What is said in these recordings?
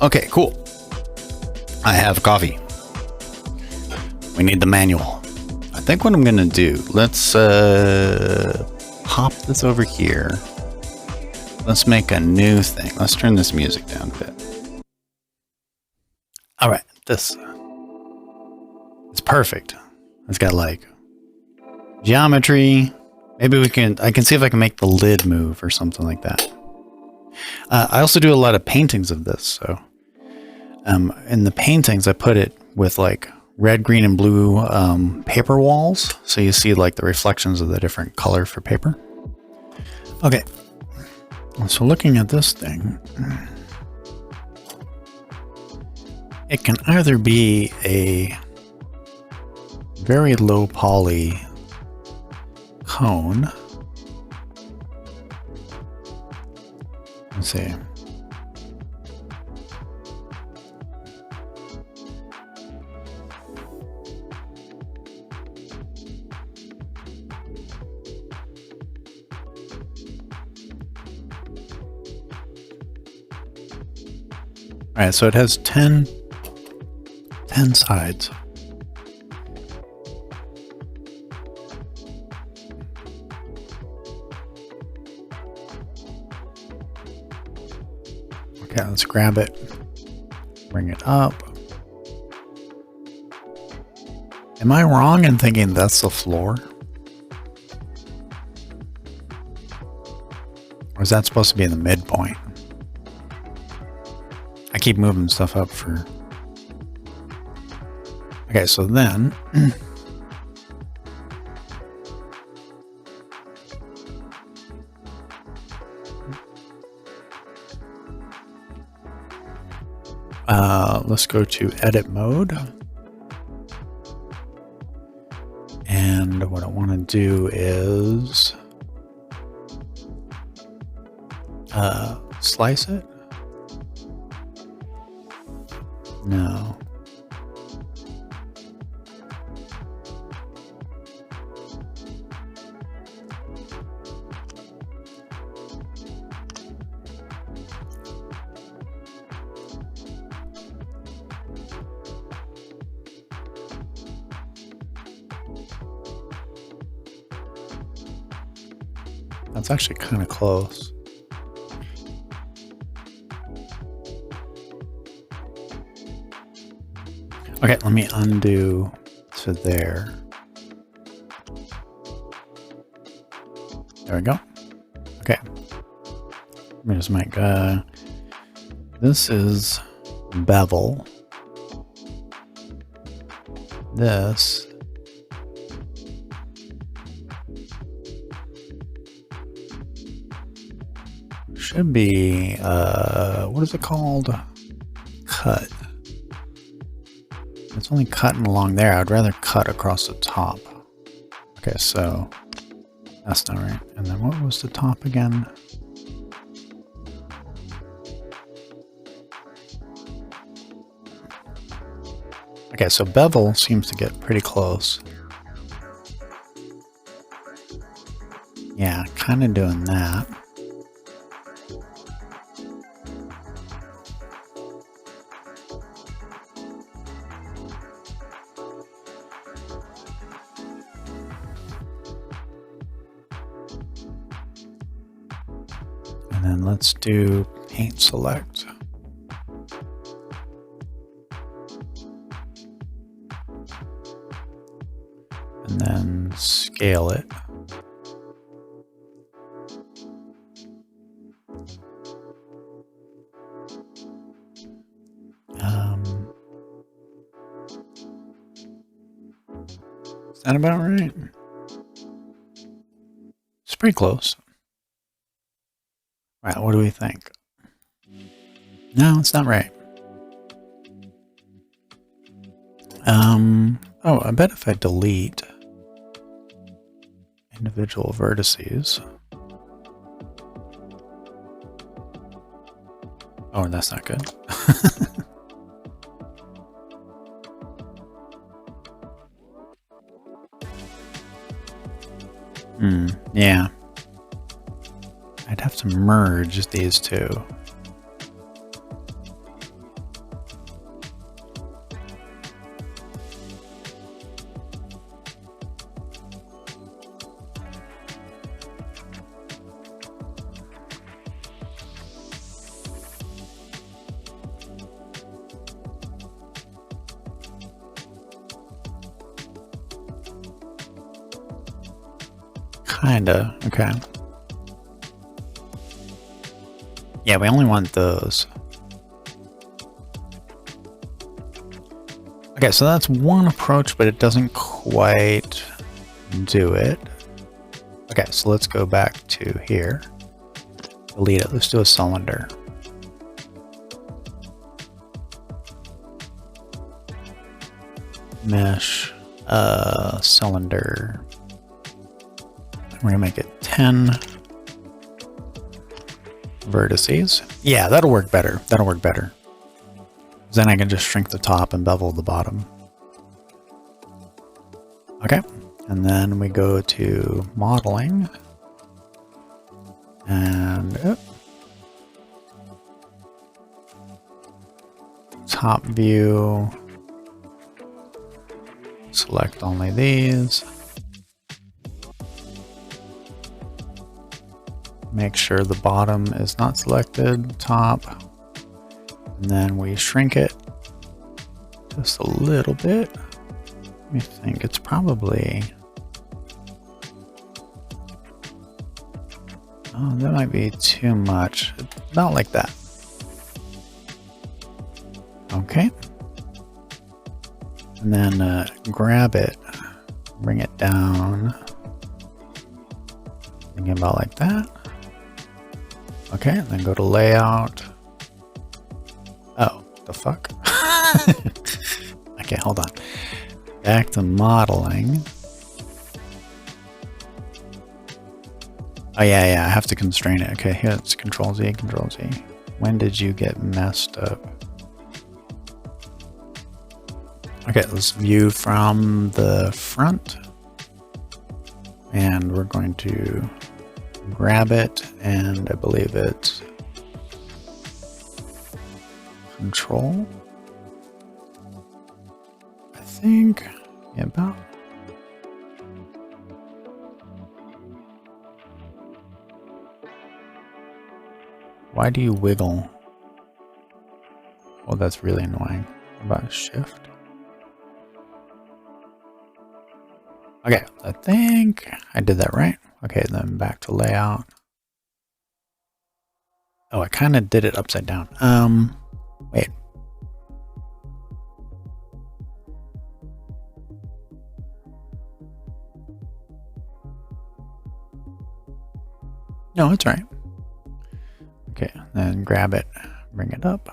Okay, cool. I have coffee. We need the manual. I think what I'm gonna do, let's pop this over here. Let's make a new thing. Let's turn this music down a bit. All right, this it's perfect. It's got like geometry. Maybe I can see if I can make the lid move or something like that. I also do a lot of paintings of this. So in the paintings, I put it with like red, green, and blue paper walls. So you see like the reflections of the different color for paper. Okay. So looking at this thing, it can either be a very low poly cone. Let's see. All right, so it has 10 sides. Okay, let's grab it, bring it up. Am I wrong in thinking that's the floor? Or is that supposed to be in the midpoint? I keep moving stuff up for... Okay, so then... let's go to edit mode. And what I want to do is... slice it? No. That's actually kind of close. Okay, let me undo to there. There we go. Okay. Let me just make, this is bevel. This should be, what is it called? Cut. It's only cutting along there. I'd rather cut across the top. Okay, so that's not right. And then what was the top again? Okay, so bevel seems to get pretty close. Yeah, kind of doing that. And then let's do paint select. And then scale it. Is that about right? It's pretty close. Right, what do we think? No, it's not right. Oh, I bet if I delete individual vertices. Oh, that's not good. Yeah. I'd have to merge these two. Kinda. Okay. Yeah, we only want those. Okay, so that's one approach, but it doesn't quite do it. Okay, so let's go back to here. Delete it. Let's do a cylinder. Mesh, cylinder. We're gonna make it 10 vertices. Yeah, that'll work better. That'll work better. Then I can just shrink the top and bevel the bottom. Okay, and then we go to modeling. And top view. Select only these. Make sure the bottom is not selected, top. And then we shrink it just a little bit. Let me think, it's probably... Oh, that might be too much. Not like that. Okay. And then grab it, bring it down. Thinking about like that. Okay, and then go to layout. Oh, the fuck? Okay, hold on. Back to modeling. Oh yeah, I have to constrain it. Okay, here it's Control Z, Control Z. When did you get messed up? Okay, let's view from the front. And we're going to grab it, and I believe it's Control. I think, yeah, about. Why do you wiggle? Oh, that's really annoying. About shift. Okay, I think I did that right. Okay, then back to layout. Oh, I kind of did it upside down. Wait. No, it's right. Okay, then grab it, bring it up.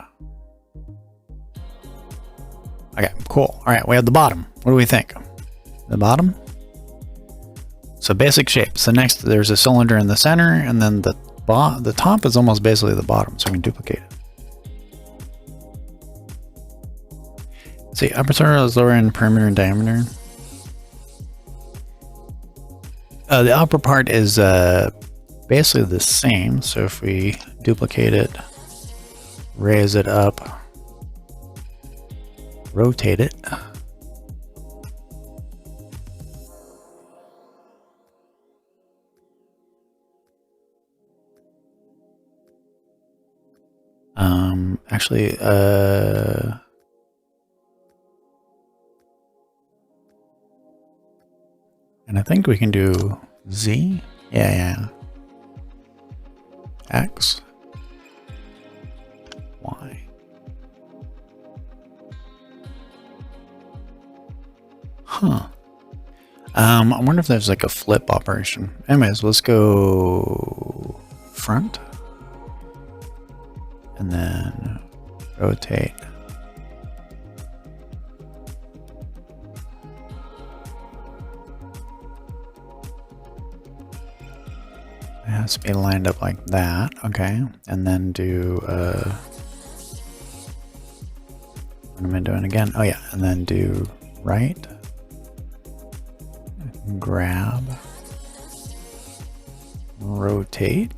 Okay, cool. All right, we have the bottom. What do we think? The bottom? So basic shape. So next there's a cylinder in the center, and then the top is almost basically the bottom, so we can duplicate it. See, upper circle is lower in perimeter and diameter. The upper part is basically the same. So if we duplicate it, raise it up, rotate it. Actually, and I think we can do Z. Yeah. X, Y. Huh. I wonder if there's like a flip operation. Anyways, let's go front. And then rotate. It has to be lined up like that. Okay. And then do, what am I doing again? Oh yeah. And then do right. Grab. Rotate.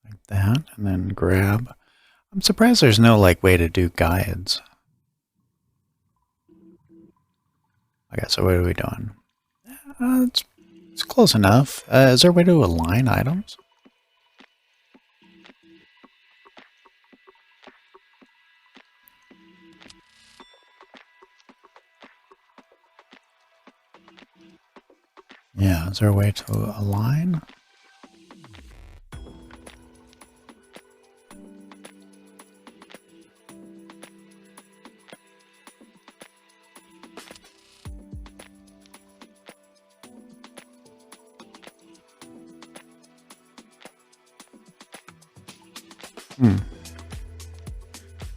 Like that, and then grab. I'm surprised there's no like way to do guides. Okay, so what are we doing? It's close enough. Is there a way to align items? Yeah, is there a way to align?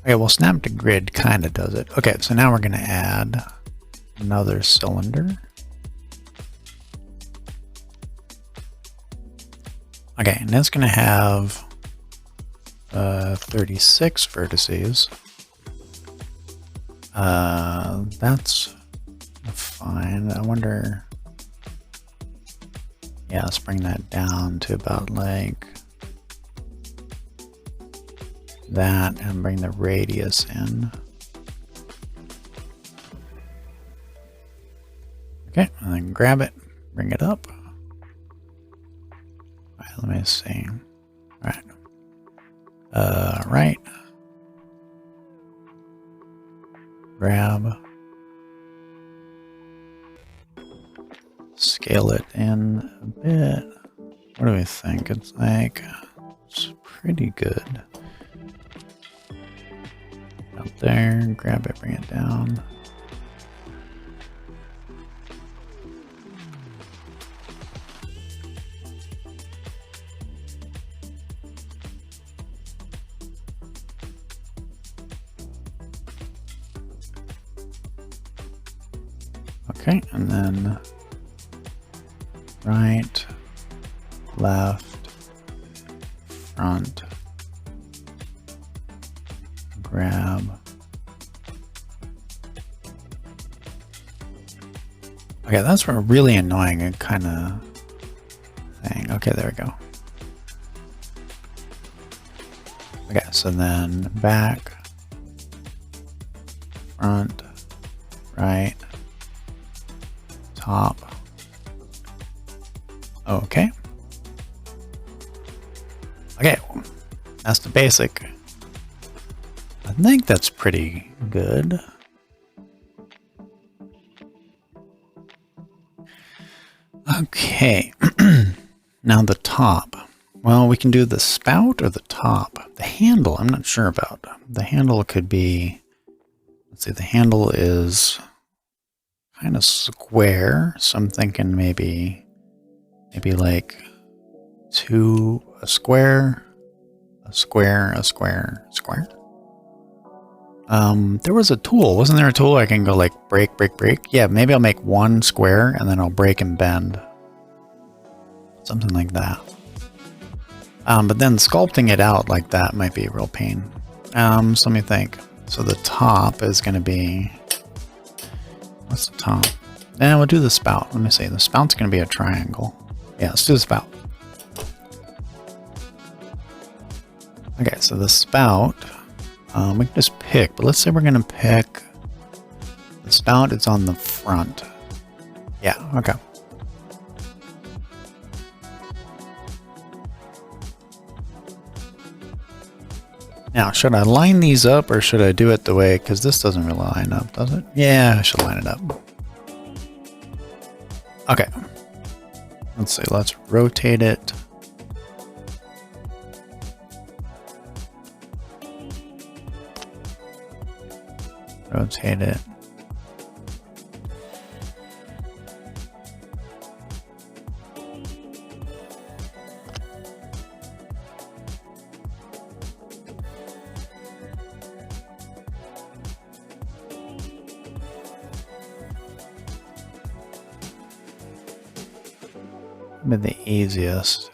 Okay, well, snap to grid kind of does it. Okay, so now we're going to add another cylinder. Okay, and that's going to have 36 vertices. That's fine. I wonder... Yeah, let's bring that down to about like that and bring the radius in. Okay, and then grab it, bring it up. All right, let me see. All right. Right. Grab. Scale it in a bit. What do we think? It's like, it's pretty good. Up there, grab it, bring it down. Okay, and then right, left, front, grab. Okay, that's a really annoying kind of thing. Okay, there we go. Okay, so then back, front, right, top. Okay. Okay, that's the basic. I think that's pretty good. Okay, now the top. Well, we can do the spout or the top. The handle, I'm not sure about. The handle could be, let's see, the handle is kind of square, so I'm thinking maybe like a square, a square, a square, square. There was a tool, wasn't there a tool I can go like break, break, break? Yeah, maybe I'll make one square and then I'll break and bend. Something like that. But then sculpting it out like that might be a real pain. So let me think. So the top is going to be, what's the top? We'll do the spout. Let me see. The spout's going to be a triangle. Yeah, let's do the spout. Okay, so the spout, we can just pick, but let's say we're going to pick the spout. It's on the front. Yeah, okay. Now, should I line these up or should I do it the way, because this doesn't really line up, does it? Yeah, I should line it up. Okay. Let's see, let's rotate it. Rotate it. Be the easiest.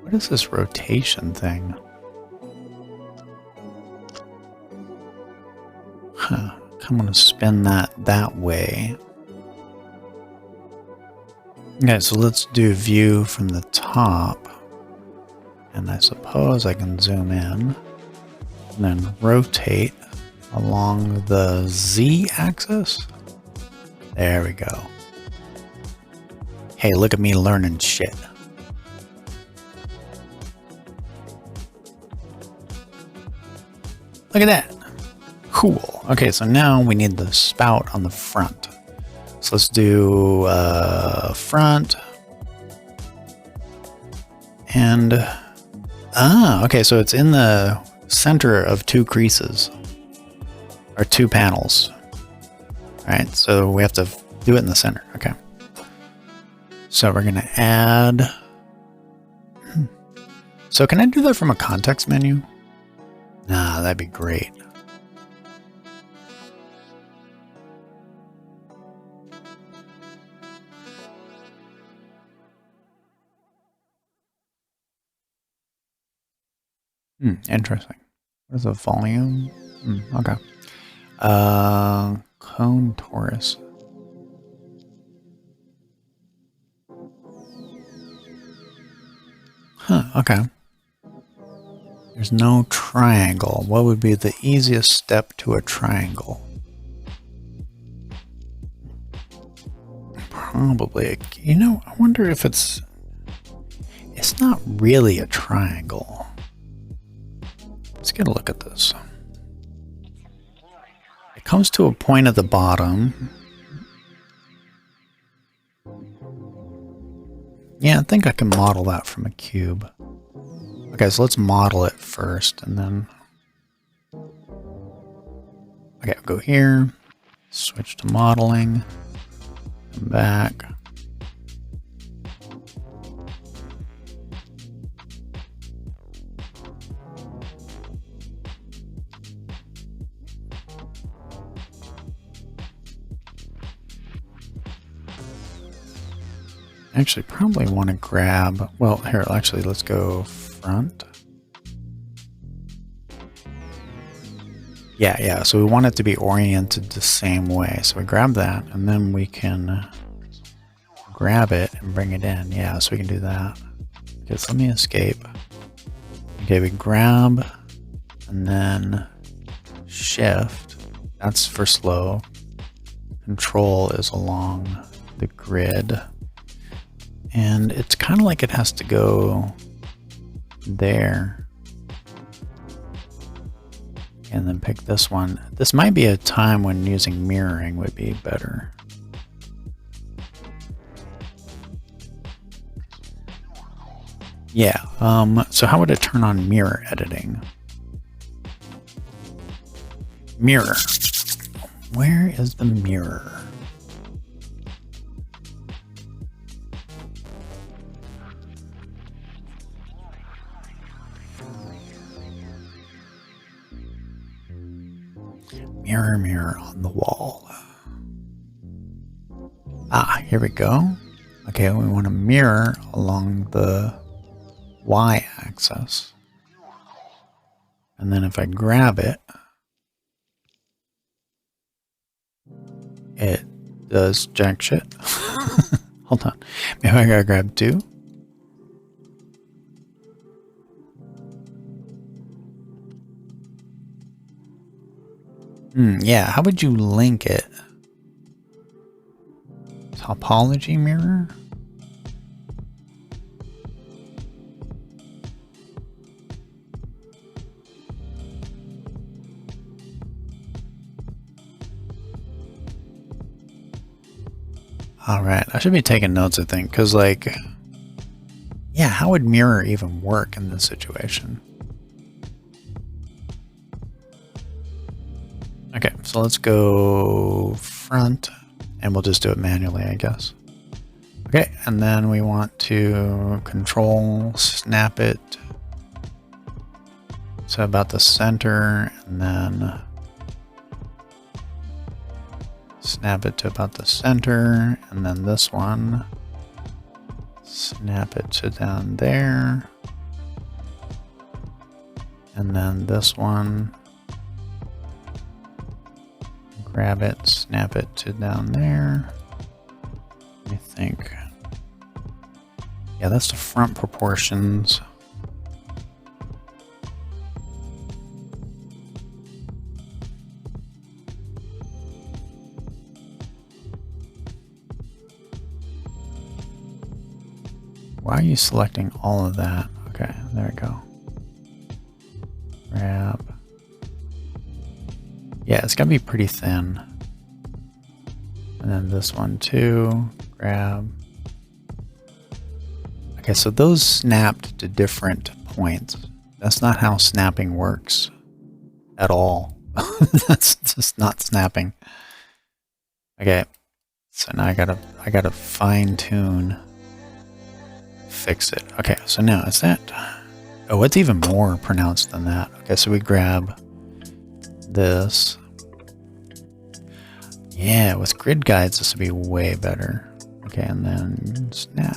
What is this rotation thing? I'm going to spin that way. Okay, so let's do view from the top. And I suppose I can zoom in and then rotate along the Z axis. There we go. Hey, look at me learning shit. Look at that. Cool. Okay, so now we need the spout on the front. So let's do front. And, okay, so it's in the center of two creases. Or two panels. Alright, so we have to do it in the center. Okay. So we're going to add... So can I do that from a context menu? Nah, that'd be great. Interesting. What is the volume? Okay. Cone torus. Huh, okay. There's no triangle. What would be the easiest step to a triangle? Probably, you know, I wonder if it's not really a triangle. Let's get a look at this. It comes to a point at the bottom. Yeah, I think I can model that from a cube. Okay, so let's model it first, and then... Okay, I'll go here, switch to modeling, come back. Actually, probably want to grab... Well, here, actually, let's go front. Yeah, so we want it to be oriented the same way. So we grab that, and then we can grab it and bring it in. Yeah, so we can do that. Okay, so let me escape. Okay, we grab, and then shift. That's for slow. Control is along the grid. And it's kind of like it has to go there. And then pick this one. This might be a time when using mirroring would be better. Yeah, so how would it turn on mirror editing? Mirror. Where is the mirror? Mirror, mirror on the wall. Ah, here we go. Okay, we want to mirror along the y-axis. And then if I grab it, it does jack shit. Hold on. Maybe I gotta grab two. Yeah, how would you link it? Topology mirror? Alright, I should be taking notes, I think, because, like, yeah, how would mirror even work in this situation? Okay, so let's go front, and we'll just do it manually, I guess. Okay, and then we want to control snap it to about the center, and then snap it to about the center, and then this one, snap it to down there, and then this one, grab it, snap it to down there. Let me think. Yeah, that's the front proportions. Why are you selecting all of that? Okay, there we go. Grab. Yeah, it's gotta be pretty thin. And then this one too. Grab. Okay, so those snapped to different points. That's not how snapping works at all. That's just not snapping. Okay, so now I gotta fine tune. Fix it. Okay, so now is that... Oh, it's even more pronounced than that. Okay, so we grab this. Yeah, with grid guides, this would be way better. Okay, and then snap.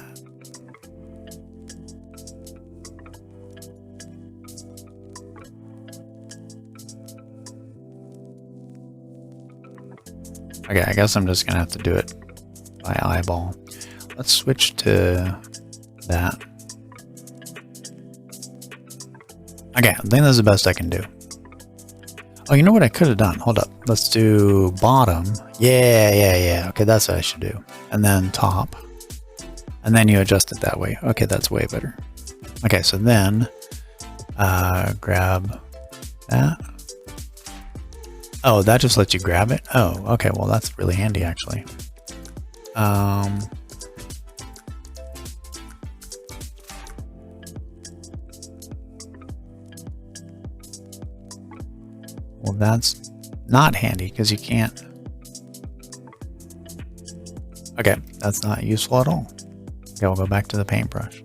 Okay, I guess I'm just gonna have to do it by eyeball. Let's switch to that. Okay, I think that's the best I can do. Oh, you know what I could have done? Hold up. Let's do bottom. Yeah. Okay, that's what I should do. And then top. And then you adjust it that way. Okay, that's way better. Okay, so then grab that. Oh, that just lets you grab it? Oh, okay, well that's really handy actually. Well, that's not handy because you can't. Okay, that's not useful at all. Okay, we'll go back to the paintbrush.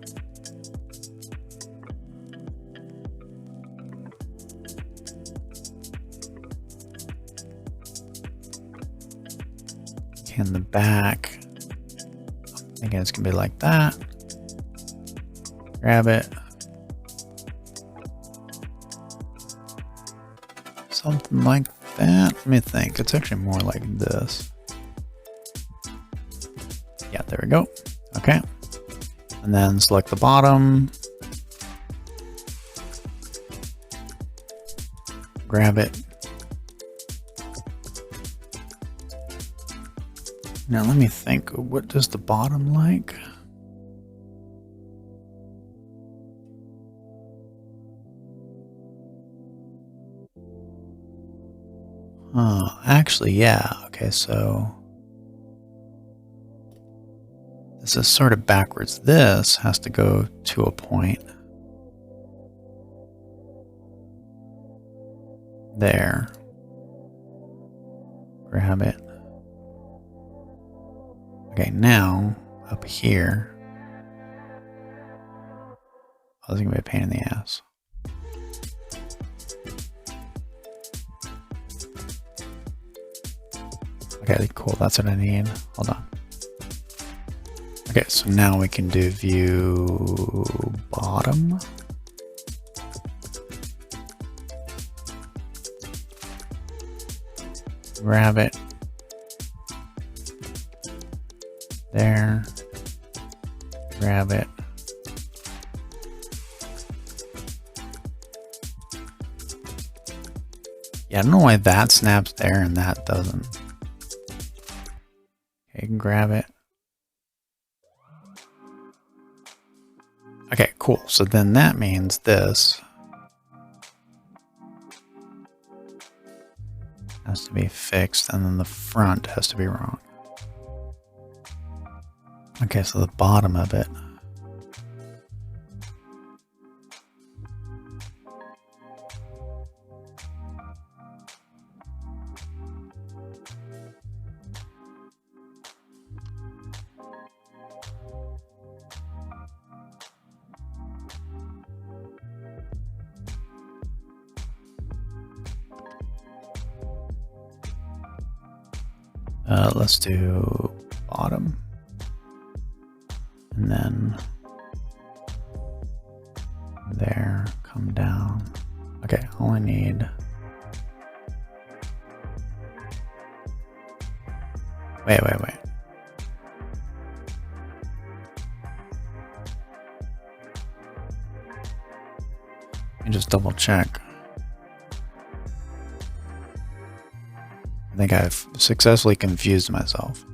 Okay, in the back, I'm thinking it's gonna be like that. Grab it. Something like that. Let me think. It's actually more like this. Yeah, there we go. Okay. And then select the bottom. Grab it. Now let me think. What does the bottom like? Actually, yeah. Okay, so this is sort of backwards. This has to go to a point. There. Grab it. Okay, now up here. Oh, this is gonna be a pain in the ass. Okay, cool. That's what I need. Hold on. Okay, so now we can do view bottom. Grab it. There. Grab it. Yeah, I don't know why that snaps there and that doesn't. Okay, you can grab it. Okay, cool. So then that means this has to be fixed, and then the front has to be wrong. Okay, so the bottom of it. Let's do bottom. And then there, come down. Okay, all I need. Wait. Let me just double check. I think I've successfully confused myself.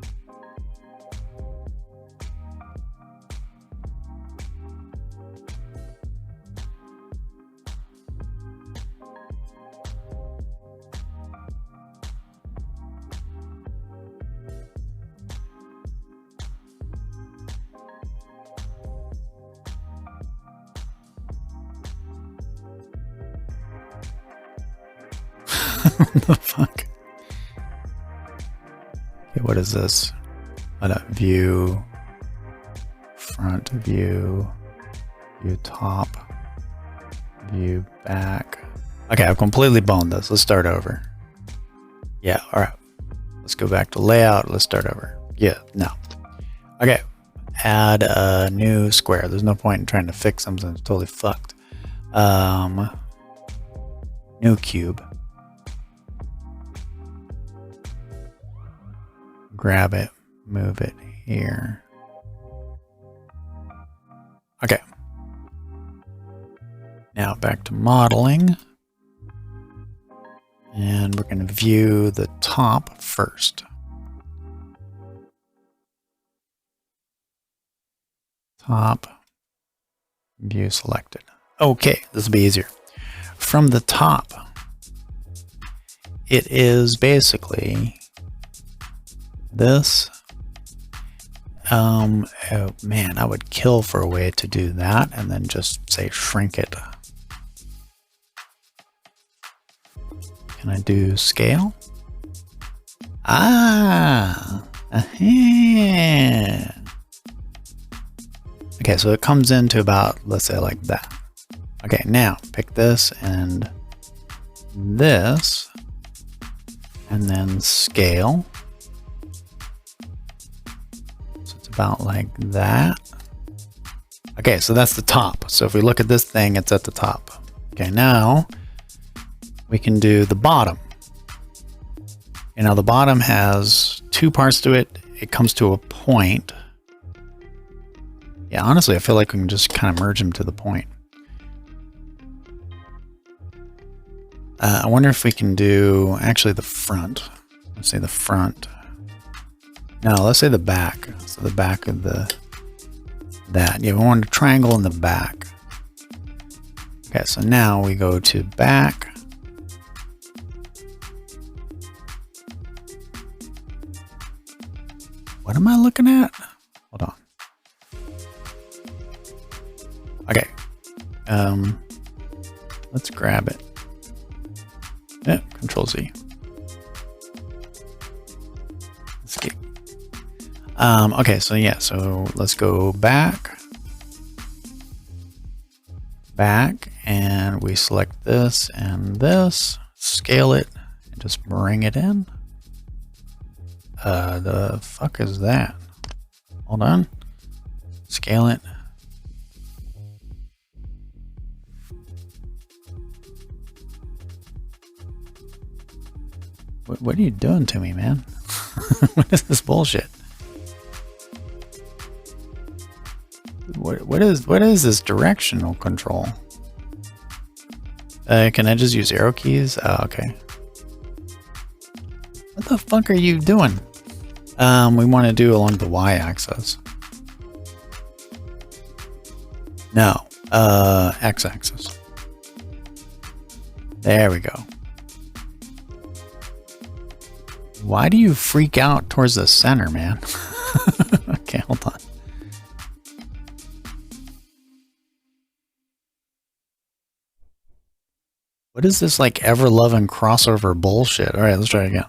What the fuck? Okay, what is this? View, front view, view top, view back. Okay, I've completely boned this. Let's start over. Yeah, all right. Let's go back to layout. Let's start over. Yeah, no. Okay, add a new square. There's no point in trying to fix something that's totally fucked. New cube. Grab it, move it here. Okay. Now back to modeling. And we're going to view the top first. Top, view selected. Okay, this will be easier. From the top, it is basically this. Oh man, I would kill for a way to do that and then just say shrink it. Can I do scale? Okay, so it comes into about, let's say like that. Okay, now pick this and this, and then scale. So it's about like that. Okay, so that's the top. So if we look at this thing, it's at the top. Okay, now we can do the bottom. And now the bottom has two parts to it. It comes to a point. Yeah, honestly, I feel like we can just kind of merge them to the point. I wonder if we can do actually the front. Let's say the front. No, let's say the back. So the back of that. Yeah, we want a triangle in the back. Okay, so now we go to back. What am I looking at? Hold on. Okay. Let's grab it. Yeah, Control Z. Escape. Okay, so yeah, so let's go back. Back, and we select this and this, scale it, and just bring it in. The fuck is that? Hold on. Scale it. What are you doing to me, man? What is this bullshit? What is this directional control? Can I just use arrow keys? Oh, okay. What the fuck are you doing? We want to do along the y-axis. No, x-axis. There we go. Why do you freak out towards the center, man? Okay, hold on. What is this like ever-loving crossover bullshit? All right, let's try it again.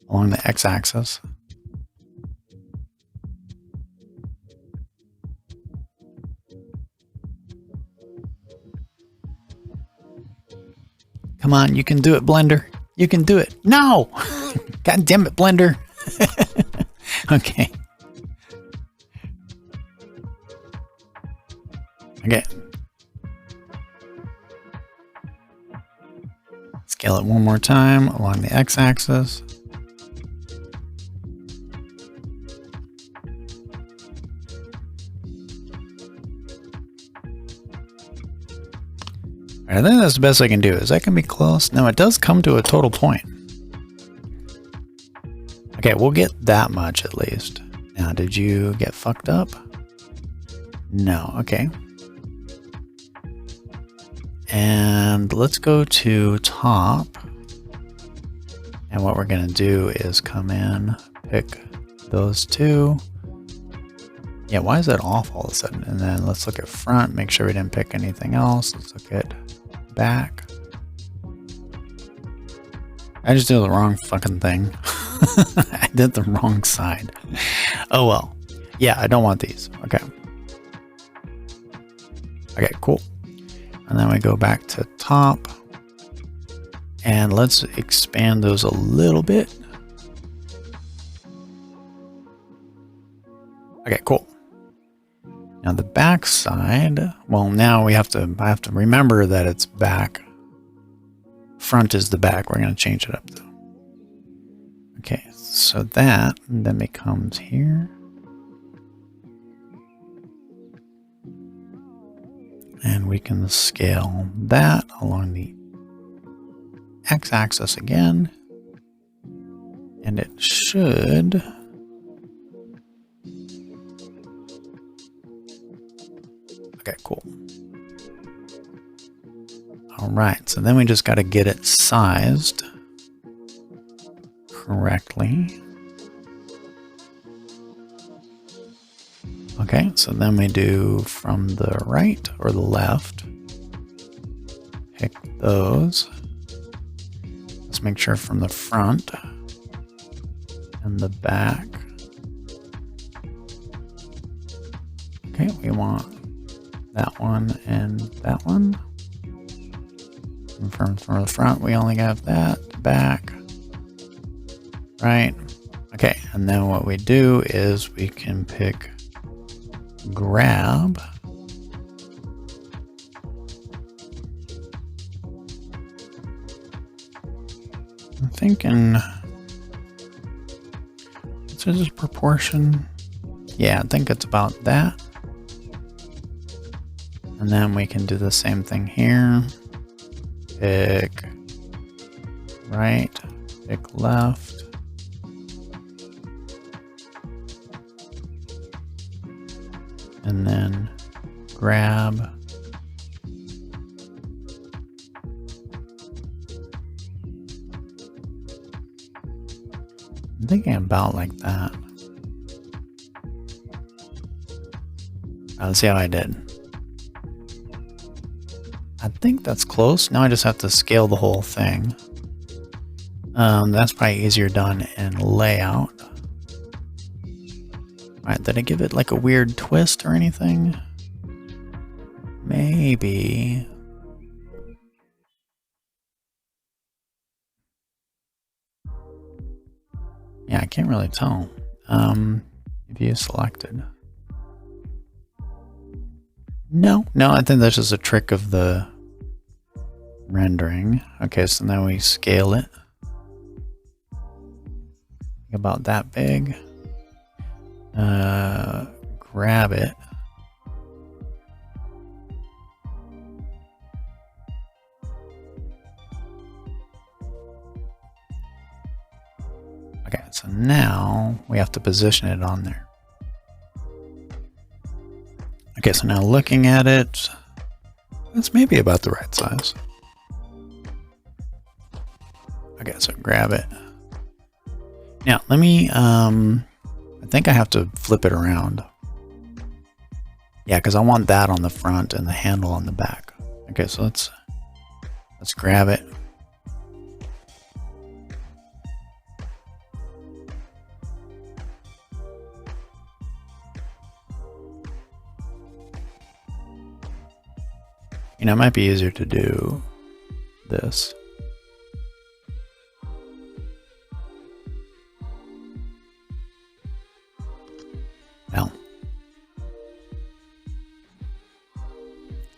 Along the x-axis. Come on, you can do it, Blender. You can do it. No! God damn it, Blender. Okay. Okay. Scale it one more time along the x-axis. I think that's the best I can do. Is that can be close? No, it does come to a total point. Okay, we'll get that much at least. Now, did you get fucked up? No, okay. And let's go to top. And what we're going to do is come in, pick those two. Yeah, why is that off all of a sudden? And then let's look at front, make sure we didn't pick anything else. Let's look at back. I just did the wrong fucking thing. I did the wrong side. Oh well. Yeah, I don't want these. Okay. Okay, cool. And then we go back to top. And let's expand those a little bit. Okay, cool. Now the back side, well, now I have to remember that it's back. Front is the back. We're going to change it up though. Okay, so that then becomes here. And we can scale that along the x-axis again. And it should... Okay, cool. All right, so then we just got to get it sized correctly. Okay, so then we do from the right or the left. Pick those. Let's make sure from the front and the back. Okay, we want that one and that one. And from the front, we only have that. Back. Right. Okay, and then what we do is we can pick grab. I'm thinking, is this proportion? Yeah, I think it's about that. And then we can do the same thing here. Pick right, pick left. And then grab. I'm thinking about like that. Let's see how I did. I think that's close. Now I just have to scale the whole thing. That's probably easier done in layout. Alright, did I give it like a weird twist or anything? Maybe. Yeah, I can't really tell. If you selected. No, I think that's just a trick of the rendering. Okay, so now we scale it. About that big. Grab it. Okay, so now we have to position it on there. Okay, so now looking at it, that's maybe about the right size. Okay, so grab it. Now, let me, I think I have to flip it around. Yeah, because I want that on the front and the handle on the back. Okay, so let's grab it. You know, it might be easier to do this. Well.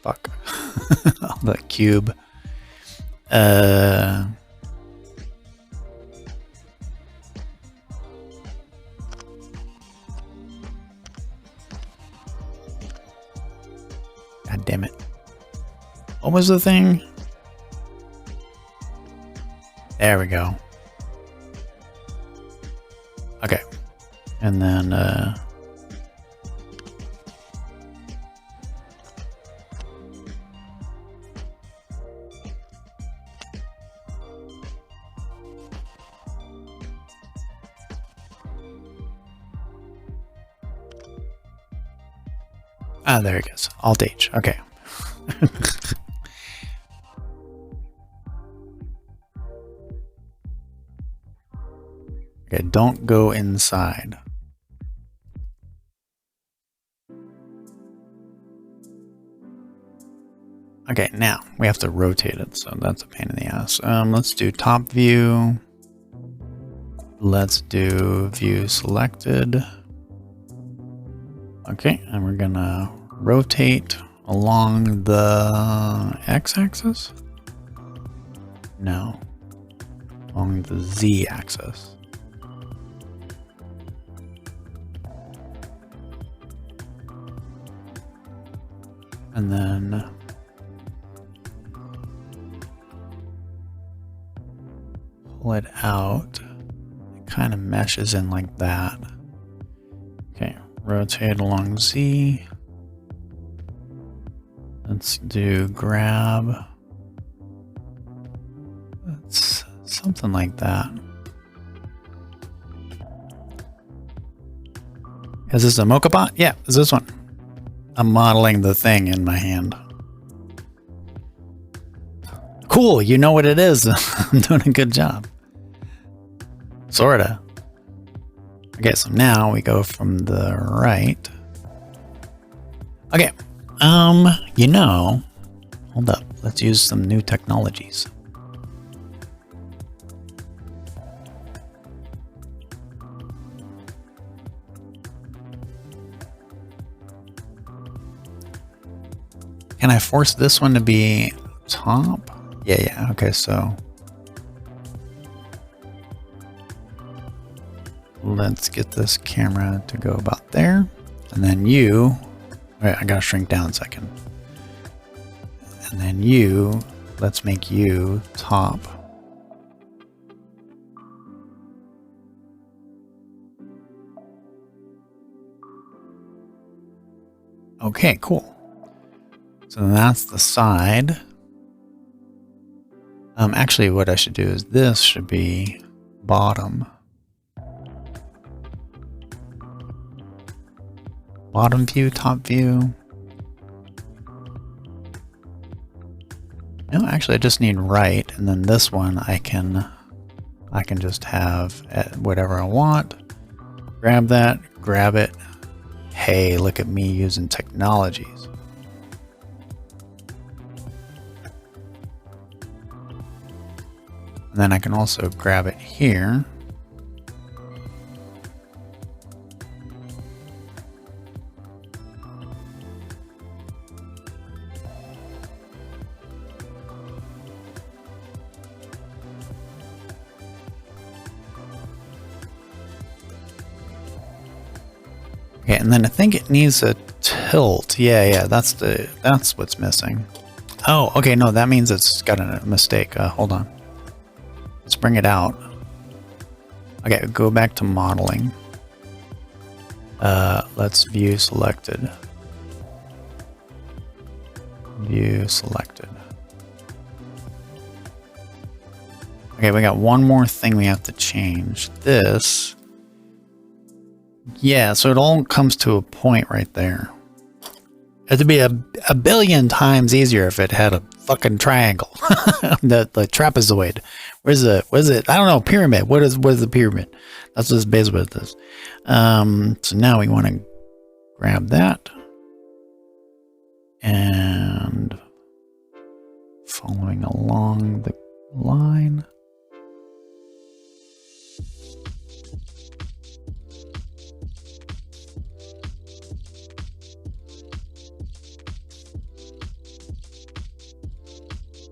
Fuck. The cube. God damn it. What was the thing? There we go. Okay. And then, there it goes. Alt H. Okay. Okay, don't go inside. Okay, now we have to rotate it, so that's a pain in the ass. Let's do top view. Let's do view selected. Okay, and we're gonna rotate along the x-axis? No, along the z-axis. And then pull it out. It kind of meshes in like that. Okay, rotate along Z. Let's do grab. It's something like that. Is this a Moka Pot? Yeah, is this one. I'm modeling the thing in my hand. Cool, you know what it is. I'm doing a good job. Sorta. Okay, so now we go from the right. Okay, you know, hold up. Let's use some new technologies. Can I force this one to be top? Yeah, okay, so let's get this camera to go about there. And then you, wait, I gotta shrink down a second. And then you, let's make you top. Okay, cool. So that's the side. Actually, what I should do is this should be bottom. Bottom view, top view. No, actually, I just need right, and then this one I can just have whatever I want. Grab that, grab it. Hey, look at me using technologies. And then I can also grab it here. Okay, and then I think it needs a tilt. Yeah, that's what's missing. Oh, okay, no, that means it's got a mistake. Hold on. Let's bring it out. Okay, go back to modeling. Let's view selected. View selected. Okay, we got one more thing we have to change. This. Yeah, so it all comes to a point right there. It'd be a billion times easier if it had a fucking triangle. the trapezoid. What is it? I don't know. Pyramid. What is the pyramid? That's just basically what it is. So now we want to grab that. And following along the line.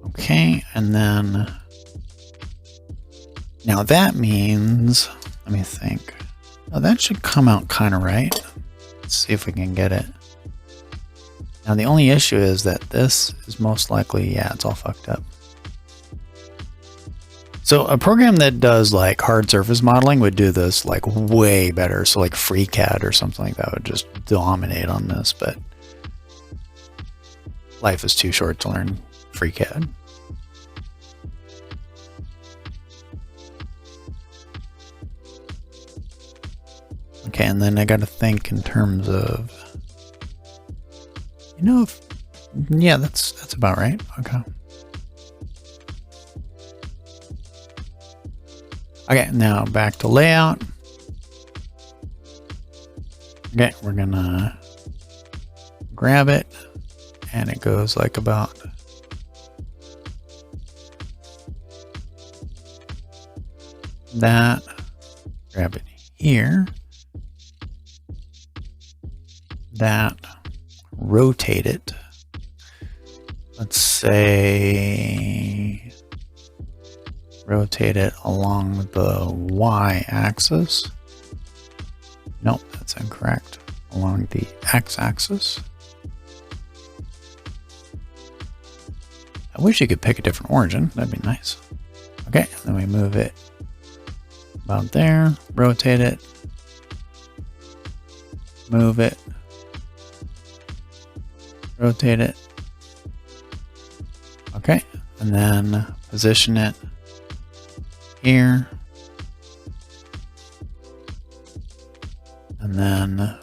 Okay, and then now that means, let me think. Oh, that should come out kind of right. Let's see if we can get it. Now the only issue is that this is most likely, yeah, it's all fucked up. So a program that does like hard surface modeling would do this like way better. So like FreeCAD or something like that would just dominate on this, but life is too short to learn FreeCAD. Okay, and then I got to think in terms of, you know, if, yeah, that's about right. Okay. Okay, now back to layout. Okay, we're gonna grab it, and it goes like about that. Grab it here. That. Rotate it. Let's say rotate it along the y-axis. Nope, that's incorrect. Along the x-axis. I wish you could pick a different origin. That'd be nice. Okay, then we move it about there. Rotate it. Move it. Rotate it. Okay, and then position it here. And then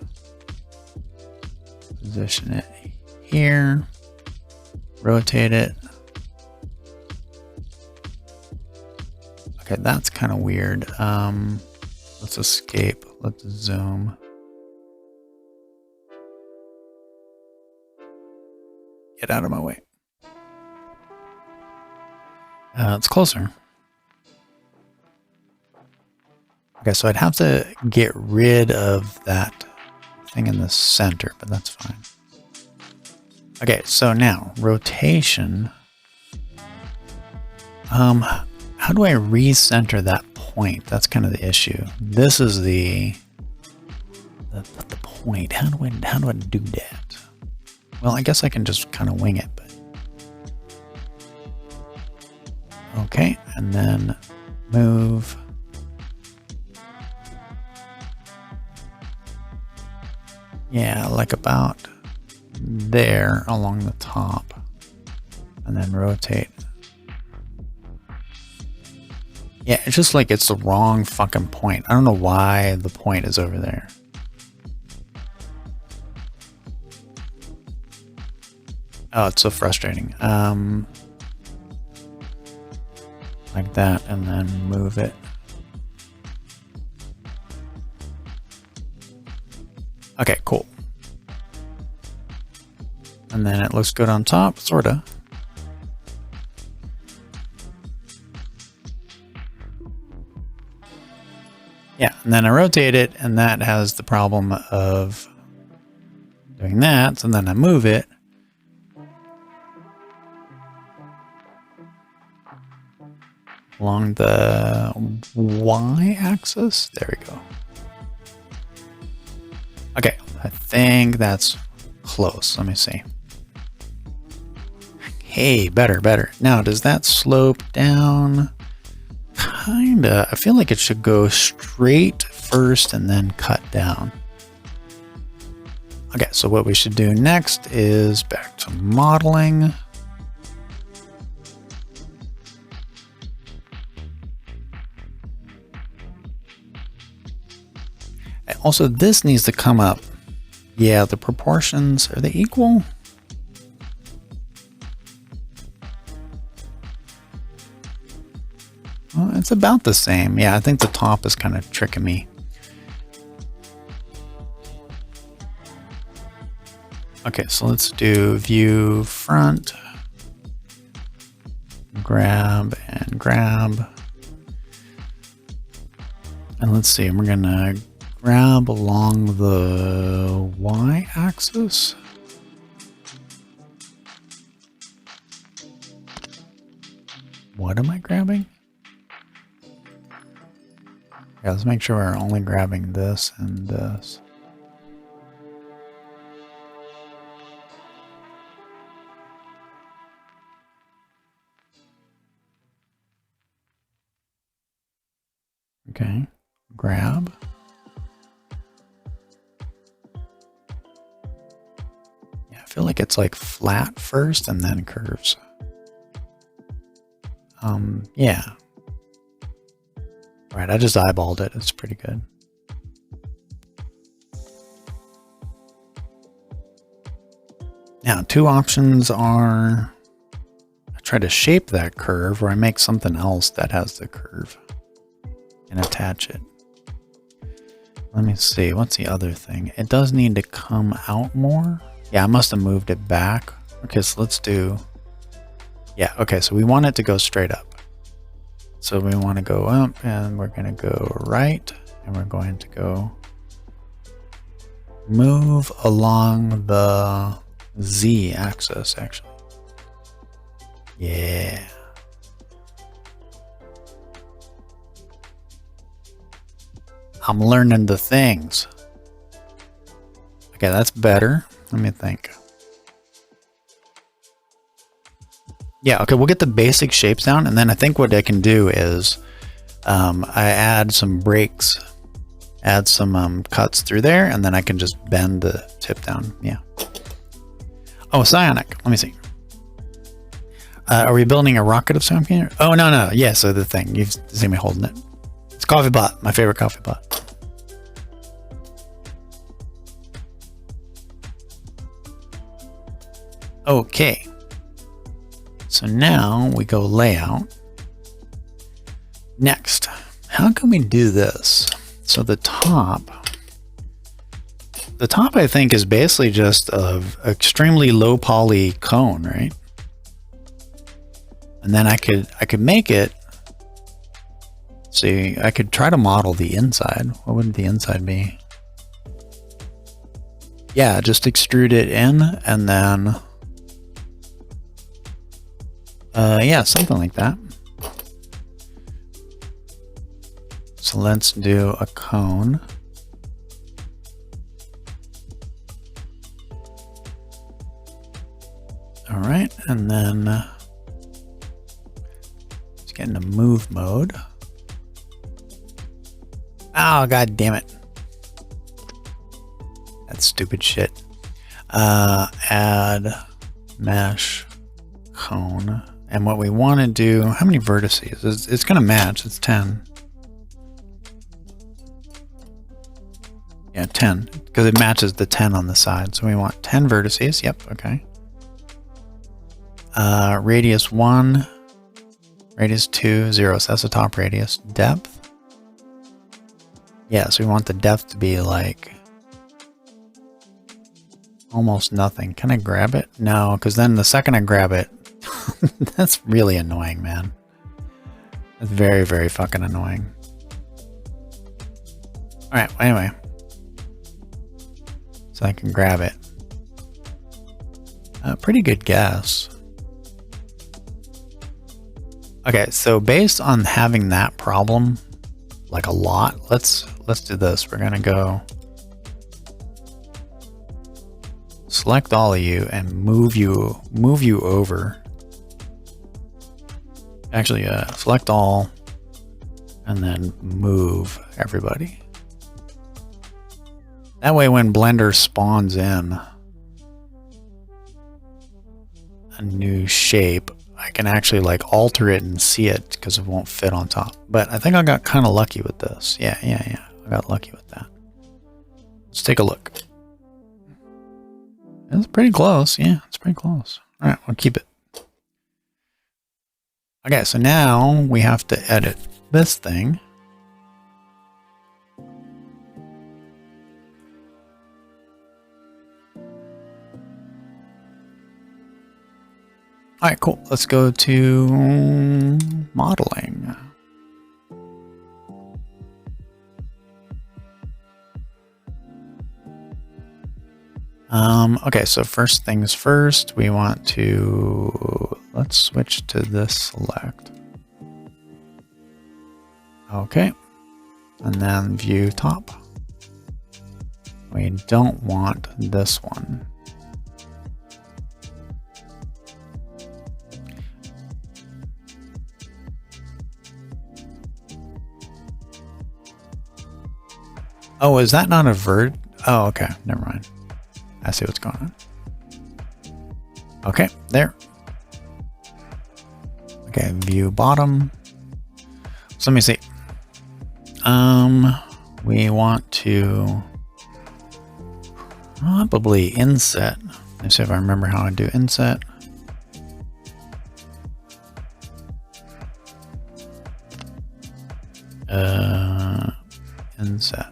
position it here. Rotate it. Okay, that's kind of weird. Let's escape. Let's zoom. Get out of my way. It's closer. Okay, so I'd have to get rid of that thing in the center, but that's fine. Okay, so now rotation. How do I recenter that point? That's kind of the issue. This is the point. How do I do that? Well, I guess I can just kind of wing it, but okay, and then move. Yeah, like about there along the top, and then rotate. Yeah, it's just like it's the wrong fucking point. I don't know why the point is over there. Oh, it's so frustrating. Like that, and then move it. Okay, cool. And then it looks good on top, sorta. Yeah, and then I rotate it, and that has the problem of doing that, so then I move it. Along the y-axis. There we go. Okay, I think that's close. Let me see. Hey, better. Now, does that slope down? Kinda. I feel like it should go straight first and then cut down. Okay, so what we should do next is back to modeling. Also, this needs to come up. Yeah, the proportions, are they equal? Well, it's about the same. Yeah, I think the top is kind of tricking me. Okay, so let's do view front. Grab and grab. And let's see, we're gonna grab along the y-axis. What am I grabbing? Yeah, let's make sure we're only grabbing this and this. Okay, grab. Yeah, I feel like it's like flat first and then curves. Yeah. All right, I just eyeballed it. It's pretty good. Now, two options are I try to shape that curve or I make something else that has the curve and attach it. Let me see. What's the other thing? It does need to come out more. Yeah, I must have moved it back. Okay, so let's do... Yeah, okay, so we want it to go straight up. So we want to go up and we're going to go right and we're going to go move along the Z axis, actually. Yeah. I'm learning the things. Okay, that's better. Let me think. Yeah, okay, we'll get the basic shapes down, and then I think what I can do is I add some breaks, add some cuts through there, and then I can just bend the tip down. Yeah. Oh, psionic. Let me see. Are we building a rocket of some kind? Oh, no. Yeah, so the thing. You've seen me holding it. It's coffee pot. My favorite coffee pot. Okay. So now we go layout. Next, how can we do this? So the top I think is basically just an extremely low poly cone, right? And then I could make it. See, I could try to model the inside. What would the inside be? Yeah, just extrude it in and then yeah, something like that. So let's do a cone. All right, and then let's get into move mode. Oh, god damn it. That's stupid shit. Add mesh cone. And what we want to do, how many vertices? It's going to match. It's 10. Yeah, 10. Because it matches the 10 on the side. So we want 10 vertices. Yep, okay. Radius 1. Radius 2, 0. So that's the top radius. Depth. Yeah, so we want the depth to be like almost nothing. Can I grab it? No, because then the second I grab it, that's really annoying, man. That's very, very fucking annoying. Alright, well, anyway. So I can grab it. Pretty good guess. Okay, so based on having that problem, like a lot, let's do this. We're gonna go select all of you and move you over. Actually, select all and then move everybody. That way when Blender spawns in a new shape, I can actually like alter it and see it because it won't fit on top. But I think I got kind of lucky with this. Yeah. I got lucky with that. Let's take a look. It's pretty close. Yeah, it's pretty close. All right, we'll keep it. Okay, so now we have to edit this thing. All right, cool. Let's go to modeling. Okay, so first things first, we want to, let's switch to this select. Okay, and then view top. We don't want this one. Oh, is that not a vert? Oh, okay. Never mind. I see what's going on. Okay, there. Okay, view bottom. So let me see. We want to probably inset. Let's see if I remember how I do inset. Inset.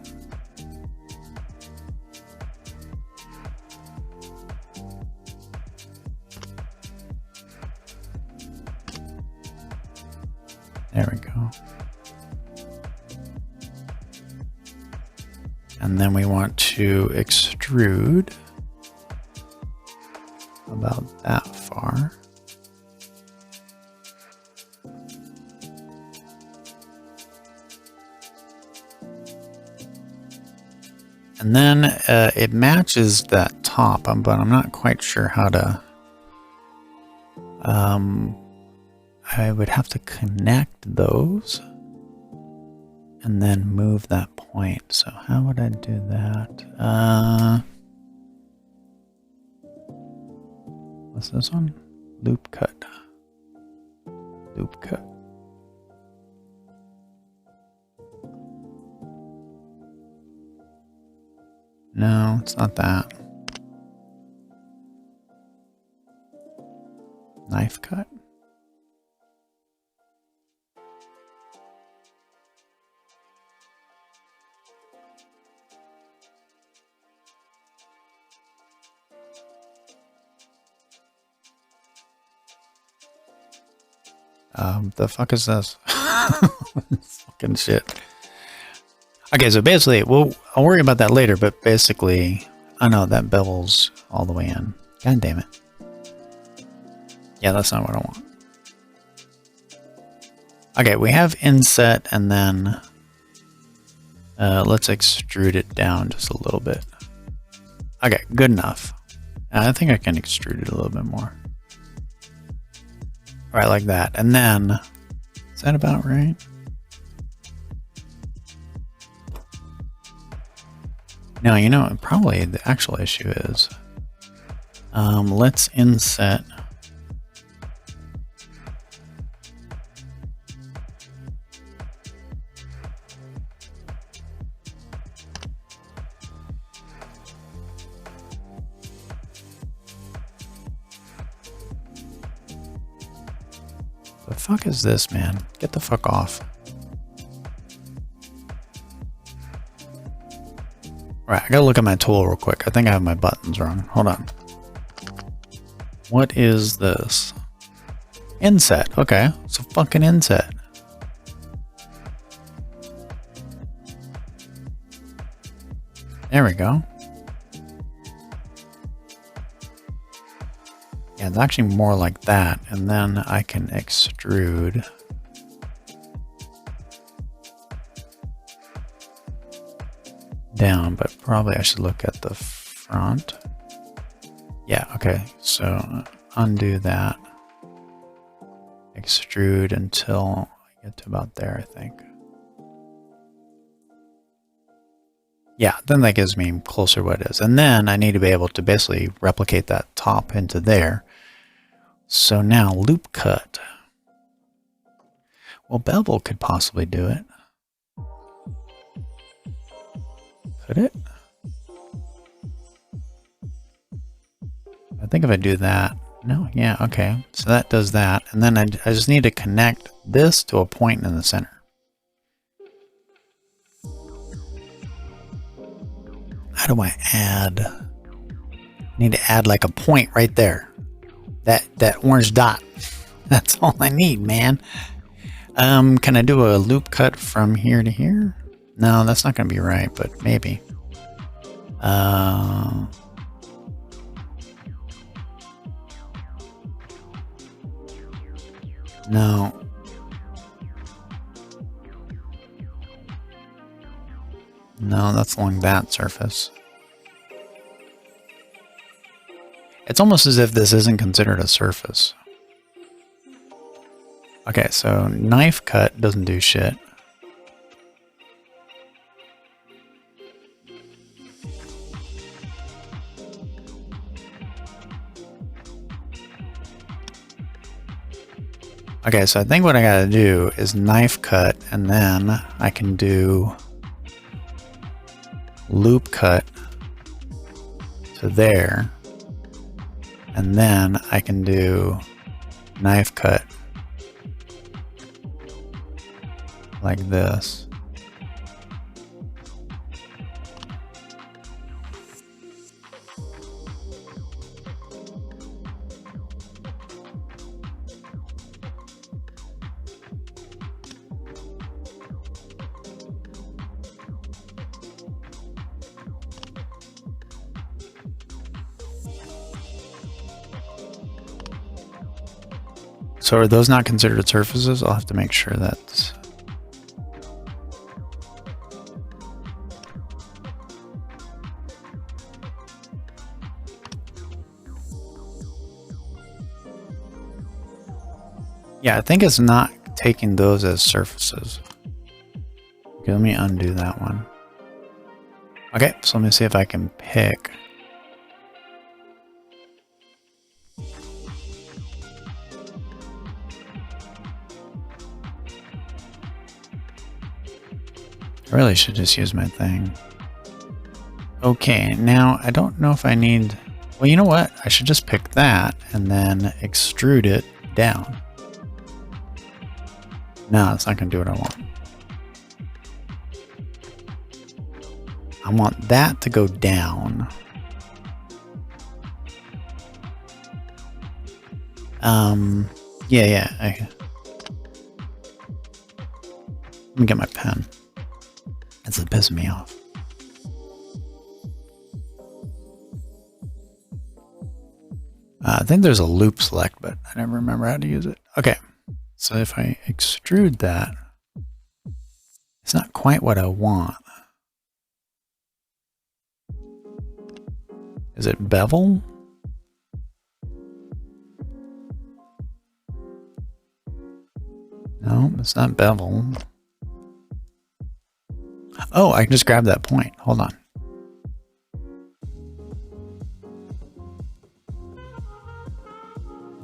There we go. And then we want to extrude about that far. And then it matches that top, but I'm not quite sure how to... I would have to connect those and then move that point. So how would I do that? What's this one? Loop cut. Loop cut. No, it's not that. Knife cut. The fuck is this? Fucking shit. Okay, so basically, I'll worry about that later, but basically, I know that bevel's all the way in. God damn it. Yeah, that's not what I want. Okay, we have inset, and then let's extrude it down just a little bit. Okay, good enough. I think I can extrude it a little bit more. All right, like that. And then, is that about right? No, you know, probably the actual issue is, let's inset. The fuck is this, man? Get the fuck off. Alright, I gotta look at my tool real quick. I think I have my buttons wrong. Hold on. What is this? Inset. Okay, so fucking inset. There we go. Yeah, it's actually more like that. And then I can extrude. Down, but probably I should look at the front. Yeah, okay. So undo that. Extrude until I get to about there, I think. Yeah, then that gives me closer what it is. And then I need to be able to basically replicate that top into there. So now loop cut. Well, bevel could possibly do it. Could it? I think if I do that. No, yeah, okay. So that does that. And then I just need to connect this to a point in the center. How do I add? I need to add like a point right there. That orange dot. That's all I need, man. Can I do a loop cut from here to here? No, that's not going to be right, but maybe. No. No, that's along that surface. It's almost as if this isn't considered a surface. Okay, so knife cut doesn't do shit. Okay, so I think what I gotta do is knife cut, and then I can do loop cut to there, and then I can do knife cut like this. So are those not considered surfaces? I'll have to make sure that's... Yeah, I think it's not taking those as surfaces. Okay, let me undo that one. Okay, so let me see if I can pick. I really should just use my thing. Okay, now I don't know if I need... Well, you know what? I should just pick that and then extrude it down. No, it's not going to do what I want. I want that to go down. Yeah. Let me get my pen. That's pissing me off. I think there's a loop select, but I never remember how to use it. Okay, so if I extrude that, it's not quite what I want. Is it bevel? No, it's not bevel. Oh, I can just grab that point. Hold on.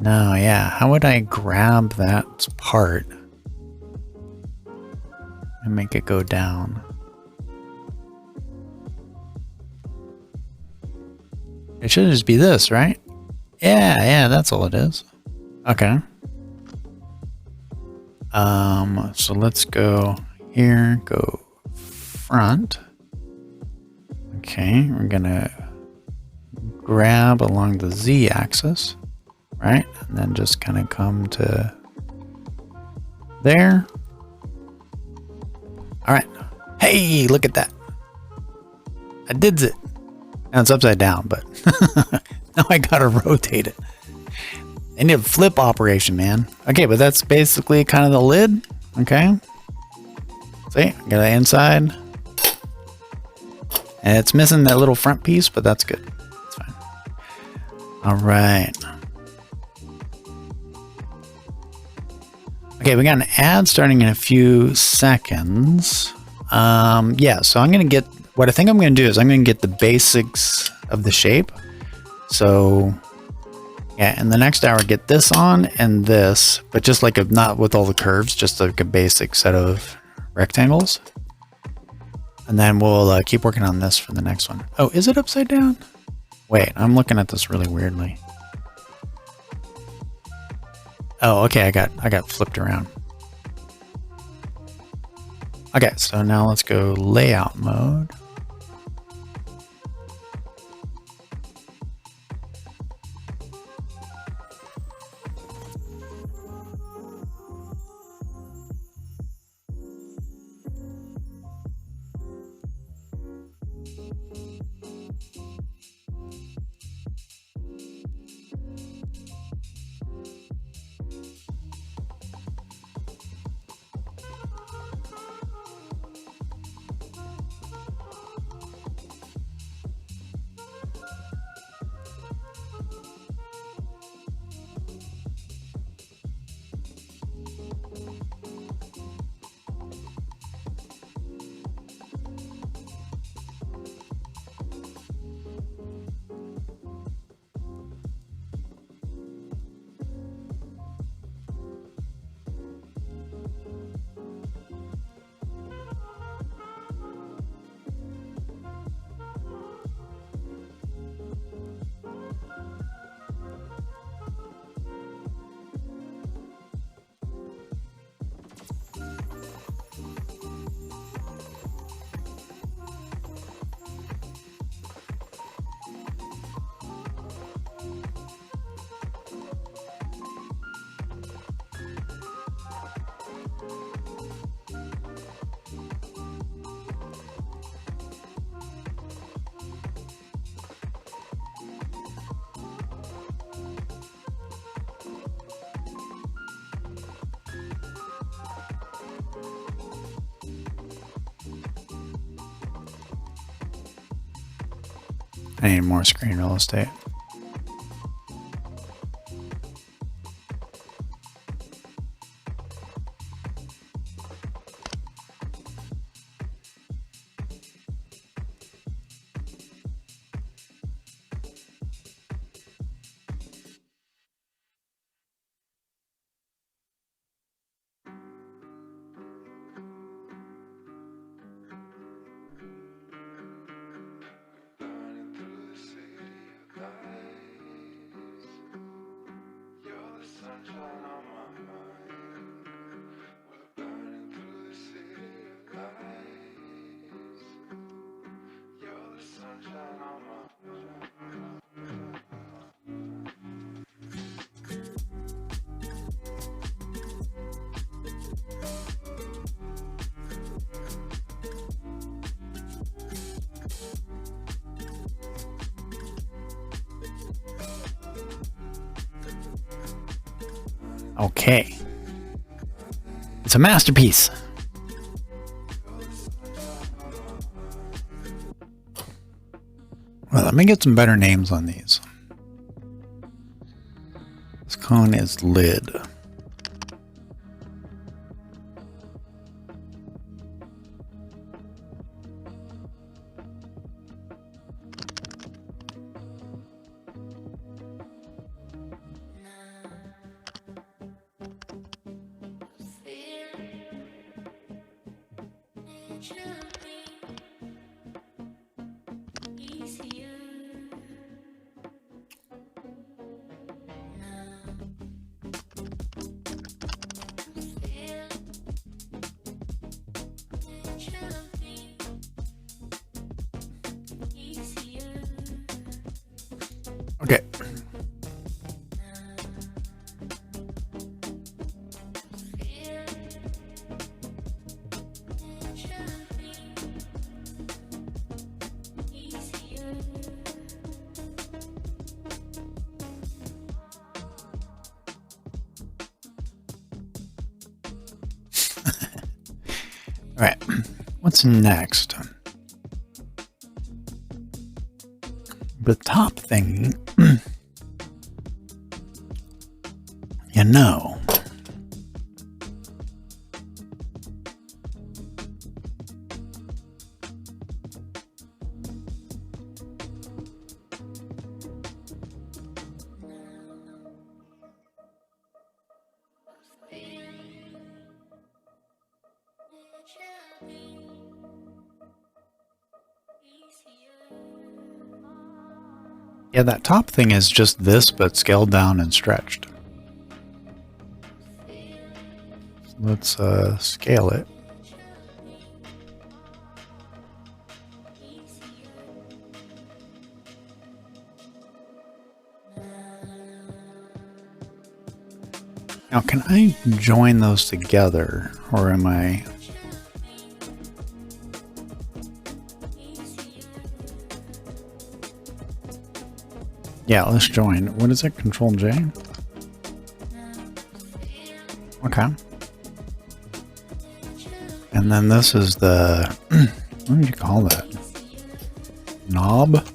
No, yeah. How would I grab that part and make it go down? It should just be this, right? Yeah, that's all it is. Okay. So let's go here, go front. Okay, we're gonna grab along the Z axis, right? And then just kind of come to there. All right. Hey, look at that. I did it. Now it's upside down, but now I gotta rotate it. I need a flip operation, man. Okay, but that's basically kind of the lid. Okay. See, I got the inside. And it's missing that little front piece, but that's good. It's fine. All right. Okay, we got an ad starting in a few seconds. Yeah, so I'm going to get, what I think I'm going to do is I'm going to get the basics of the shape. So yeah, in the next hour, get this on and this, but just like not with all the curves, just like a basic set of rectangles. And then we'll keep working on this for the next one. Oh, is it upside down? Wait, I'm looking at this really weirdly. Oh, okay, I got flipped around. Okay, so now let's go layout mode. I need more screen real estate. Okay. It's a masterpiece. Well, let me get some better names on these. This cone is lid. Okay. All right. What's next? The top thing, you know. Yeah, that top thing is just this, but scaled down and stretched. So let's scale it. Now, can I join those together, or am I... Yeah, let's join. What is it? Control J? Okay. And then this is the... what would you call that? Knob?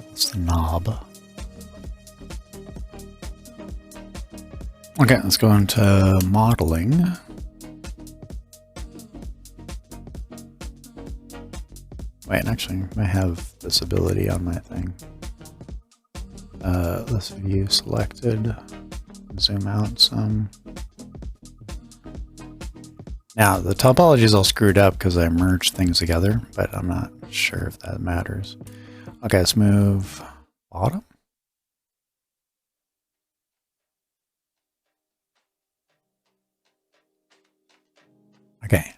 It's the knob. Okay, let's go into modeling. Wait, actually, I have visibility on my thing. This view selected. Zoom out some. Now, the topology is all screwed up because I merged things together, but I'm not sure if that matters. Okay, let's move bottom. Okay.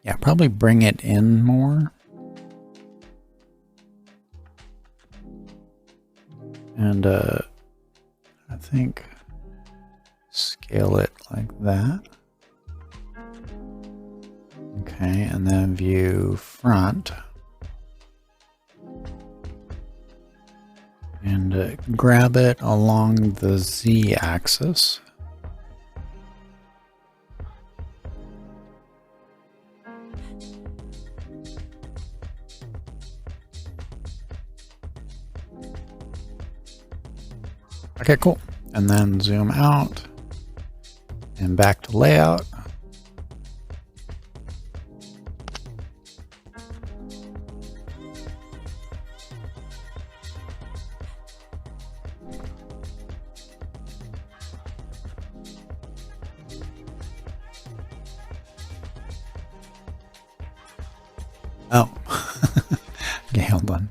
Yeah, probably bring it in more. And I think scale it like that. Okay, and then view front. And grab it along the Z-axis. Okay, cool. And then zoom out and back to layout. Oh, okay, hold on.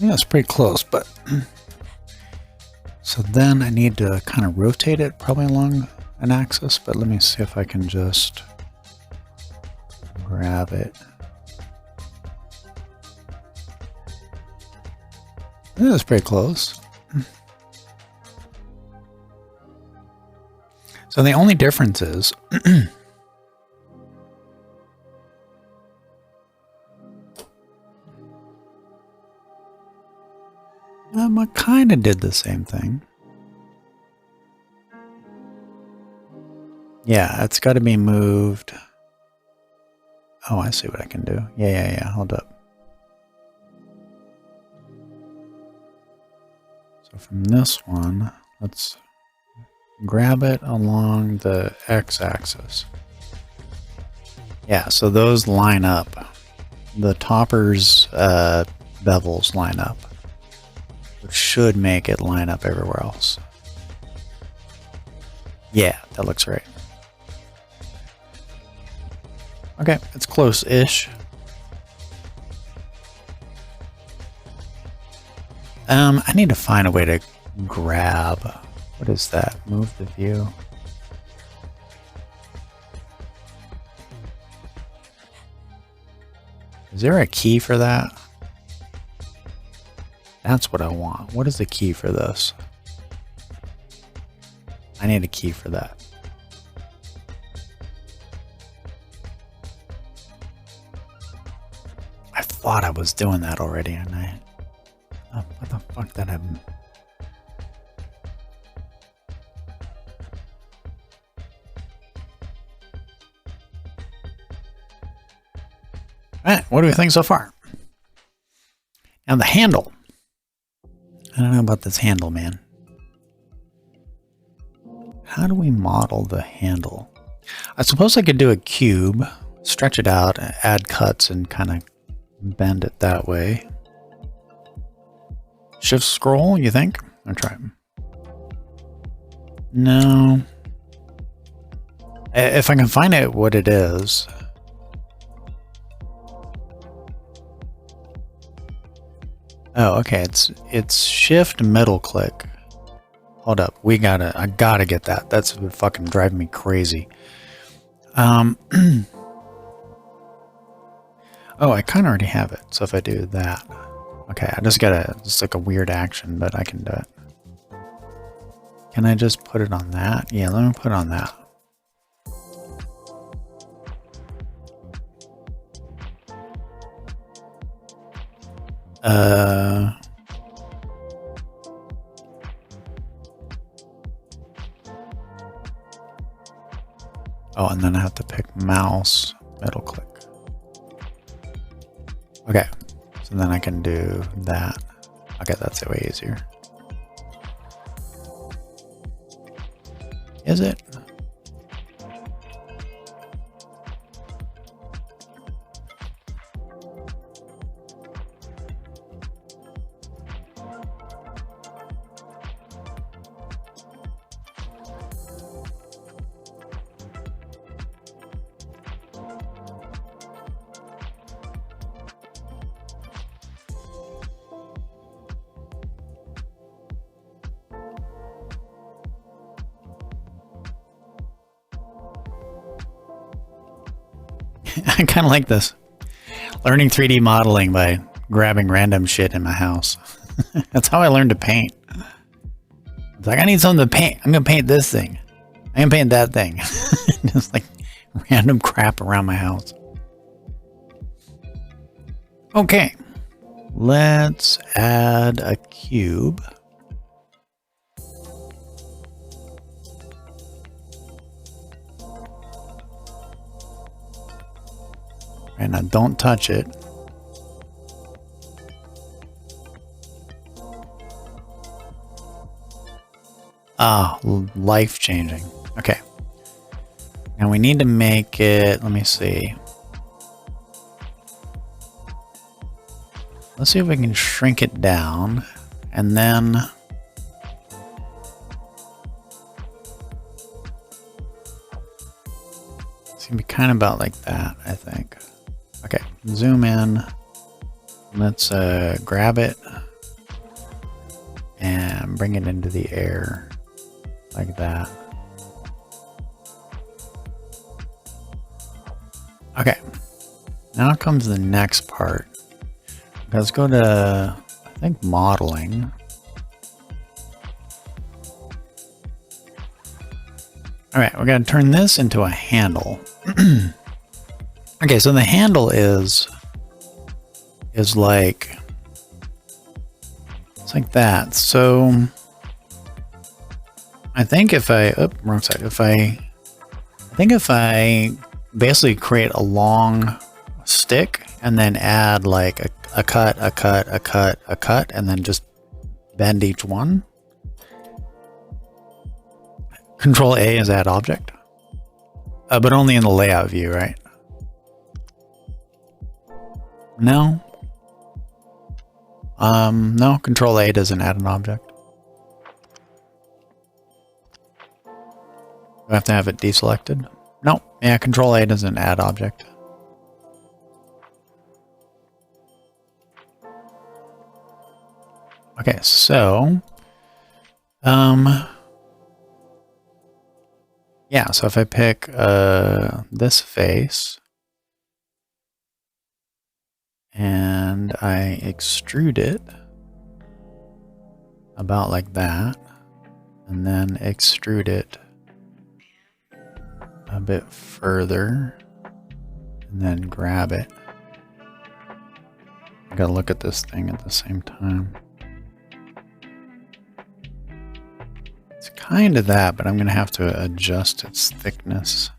Yeah, it's pretty close, but so then I need to kind of rotate it probably along an axis, but let me see if I can just grab it. Yeah, that's pretty close. So the only difference is I kind of did the same thing. Yeah, it's got to be moved. Oh, I see what I can do. Yeah. Hold up. So from this one, let's grab it along the x-axis. Yeah, so those line up. The topper's bevels line up, which should make it line up everywhere else. Yeah, that looks right. Okay, it's close-ish. I need to find a way to grab. What is that? Move the view. Is there a key for that? That's what I want. What is the key for this? I need a key for that. I thought I was doing that already, and what the fuck did I... Alright, what do we think so far? Now the handle. I don't know about this handle, man. How do we model the handle? I suppose I could do a cube, stretch it out, add cuts, and kind of bend it that way. Shift scroll, you think? I'll try it. No. If I can find it what it is. Oh, okay. It's shift middle click. Hold up. I gotta get that. That's fucking driving me crazy. Oh, I kind of already have it. So if I do that. Okay, I just gotta, it's like a weird action, but I can do it. Can I just put it on that? Yeah, let me put it on that. Oh, and then I have to pick mouse, middle click. Okay, so then I can do that. Okay, that's way easier. Is it? I kind of like this. Learning 3D modeling by grabbing random shit in my house. That's how I learned to paint. It's like, I need something to paint. I'm going to paint this thing. I'm going to paint that thing. Just like random crap around my house. Okay. Let's add a cube. And now don't touch it. Ah, life-changing. Okay. Now we need to make it, let me see. Let's see if we can shrink it down. And then it's gonna be kind of about like that, I think. Okay, zoom in. Let's grab it and bring it into the air like that. Okay, now comes the next part. Let's go to, I think, modeling. All right, we're gonna turn this into a handle. Okay, so the handle is like, it's like that. So I think if I, wrong side. If I basically create a long stick and then add like a cut, and then just bend each one. Control A is add object, but only in the layout view, right? No. No, Control A doesn't add an object. Do I have to have it deselected? No. Yeah, Control A doesn't add object. Okay, so yeah, so if I pick this face and I extrude it about like that, and then extrude it a bit further, and then grab it. I gotta look at this thing at the same time. It's kind of that, but I'm gonna have to adjust its thickness.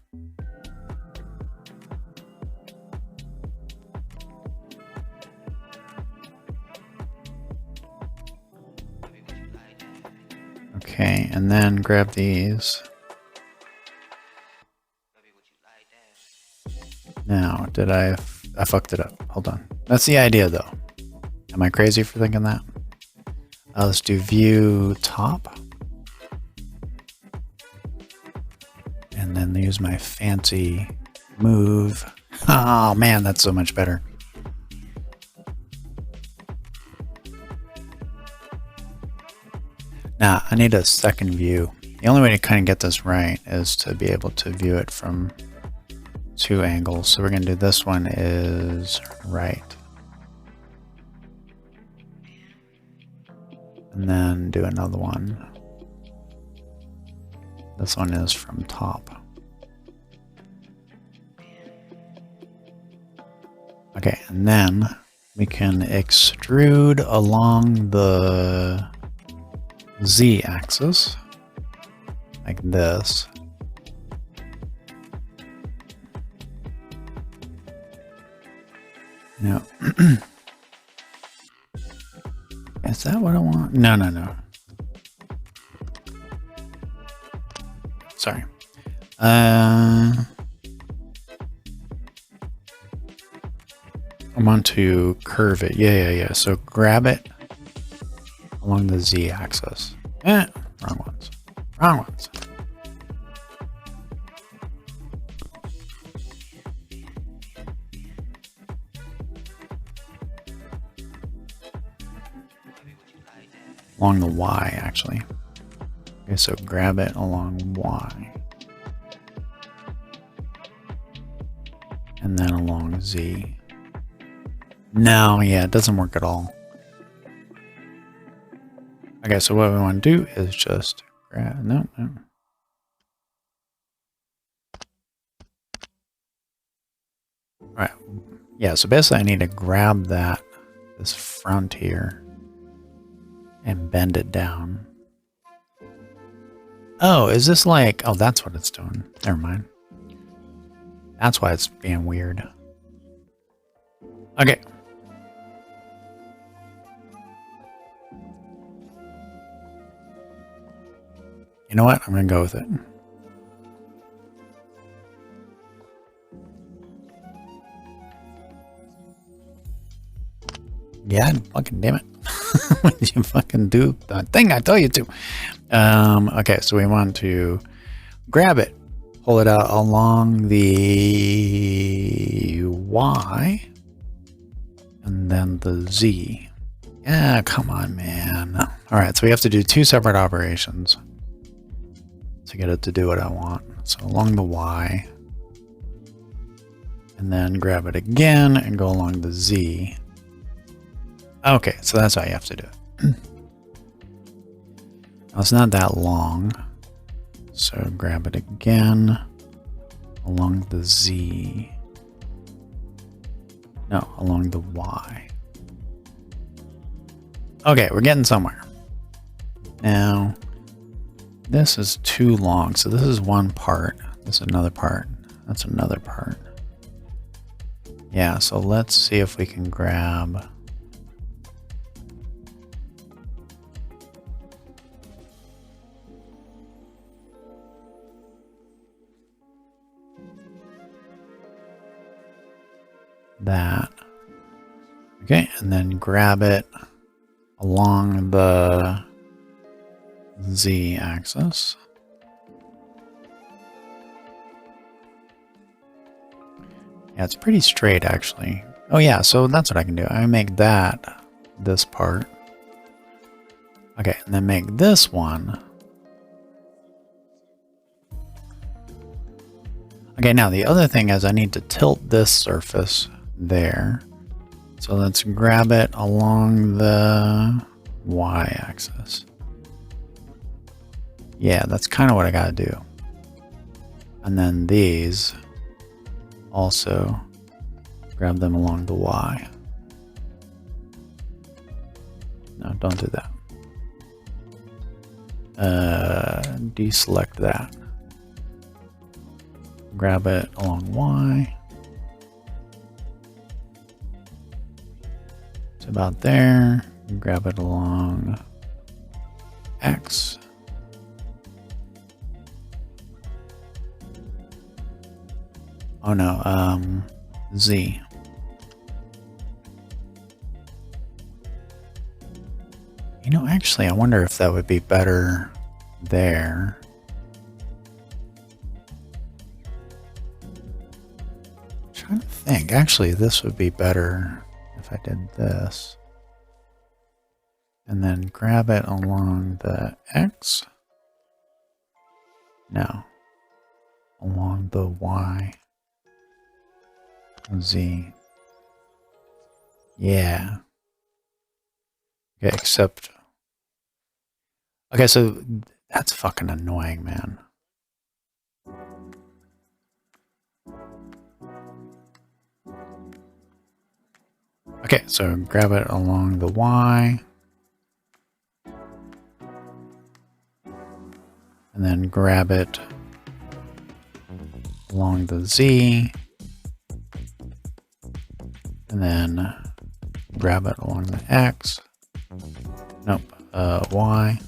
Okay, and then grab these. Now, did I fucked it up. Hold on. That's the idea though. Am I crazy for thinking that? Let's do view top. And then use my fancy move. Oh man, that's so much better. Now, I need a second view. The only way to kind of get this right is to be able to view it from two angles. So we're going to do this one is right. And then do another one. This one is from top. Okay, and then we can extrude along the Z-axis like this. Now, is that what I want? No, no, no. Sorry. I want to curve it. Yeah. So grab it along the Z-axis. Wrong ones. Wrong ones. Along the Y, actually. Okay, so grab it along Y. And then along Z. No, yeah, it doesn't work at all. Okay, so what we want to do is just grab, no. All right, yeah, so basically I need to grab this front here and bend it down. Oh, is this like, oh, that's what it's doing. Never mind. That's why it's being weird. Okay. You know what? I'm going to go with it. Yeah, fucking damn it. When you fucking do the thing I tell you to. Okay, so we want to grab it, pull it out along the Y, and then the Z. Yeah, come on, man. All right, so we have to do 2 separate operations to get it to do what I want. So along the Y, and then grab it again and go along the Z. Okay, so that's how you have to do it. Now it's not that long, so grab it again along the Z. No, along the Y. Okay, we're getting somewhere. Now, this is too long, so this is one part. This is another part. That's another part. Yeah, so let's see if we can grab... that. Okay, and then grab it along the Z axis. Yeah, it's pretty straight actually. Oh yeah, so that's what I can do. I make that this part. Okay, and then make this one. Okay, now the other thing is I need to tilt this surface there. So let's grab it along the Y-axis. Yeah, that's kind of what I gotta do. And then these also grab them along the Y. No, don't do that. Deselect that. Grab it along Y. It's about there. Grab it along X. Oh no, Z. You know, actually, I wonder if that would be better there. I'm trying to think. Actually, this would be better if I did this. And then grab it along the X. No. Along the Y. Z. Yeah. Okay, except... Okay, so that's fucking annoying, man. Okay, so grab it along the Y. And then grab it along the Z. And then grab it along the X. Nope, Y.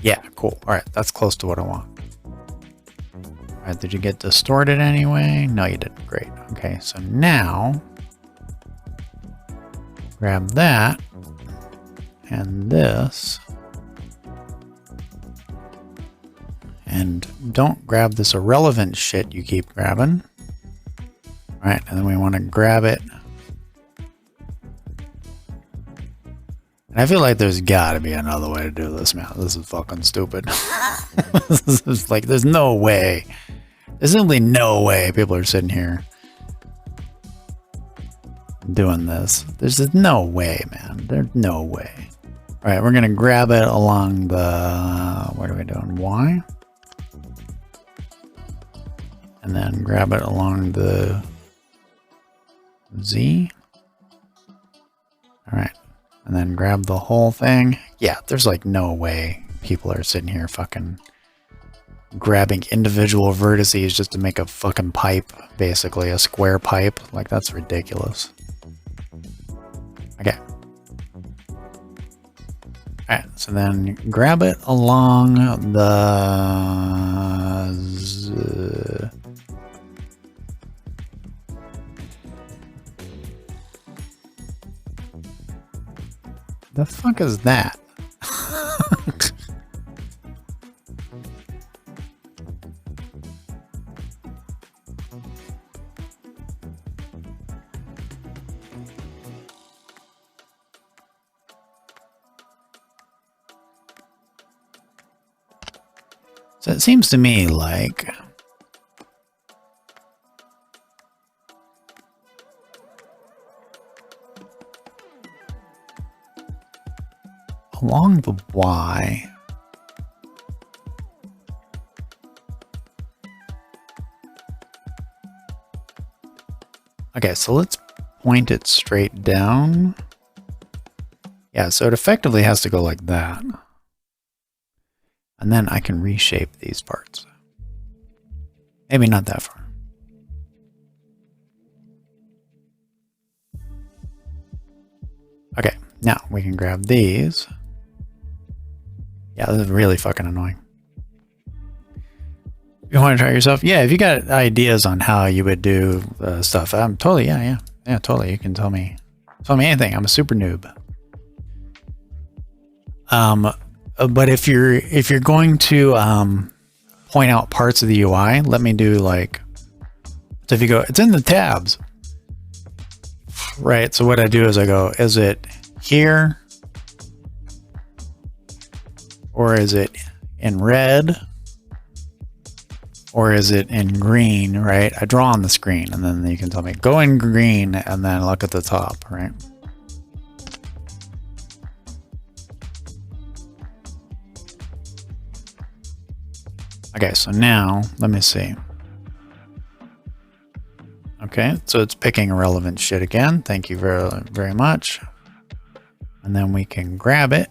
Yeah, cool. All right, that's close to what I want. All right, did you get distorted anyway? No, you didn't. Great. Okay, so now grab that and this. And don't grab this irrelevant shit you keep grabbing. All right, and then we want to grab it. And I feel like there's got to be another way to do this, man. This is fucking stupid. This is like, there's no way. There's simply no way people are sitting here doing this. There's just no way, man. There's no way. All right, we're gonna grab it along the, what are we doing? Y? And then grab it along the Z. All right, and then grab the whole thing. Yeah, there's like no way people are sitting here fucking grabbing individual vertices just to make a fucking pipe, basically a square pipe. Like, that's ridiculous. Okay. Alright, so then grab it along the... The fuck is that? So it seems to me like along the Y, okay, so let's point it straight down. Yeah, so it effectively has to go like that. And then I can reshape these parts. Maybe not that far. Okay, now we can grab these. Yeah, this is really fucking annoying. You want to try it yourself? Yeah, if you got ideas on how you would do stuff, I'm totally, yeah, totally. You can tell me anything. I'm a super noob. But if you're going to point out parts of the UI, let me do like, so if you go, it's in the tabs, right? So what I do is I go, is it here? Or is it in red? Or is it in green, right? I draw on the screen and then you can tell me, go in green and then look at the top, right? Okay, so now, let me see. Okay, so it's picking irrelevant shit again. Thank you very, very much. And then we can grab it.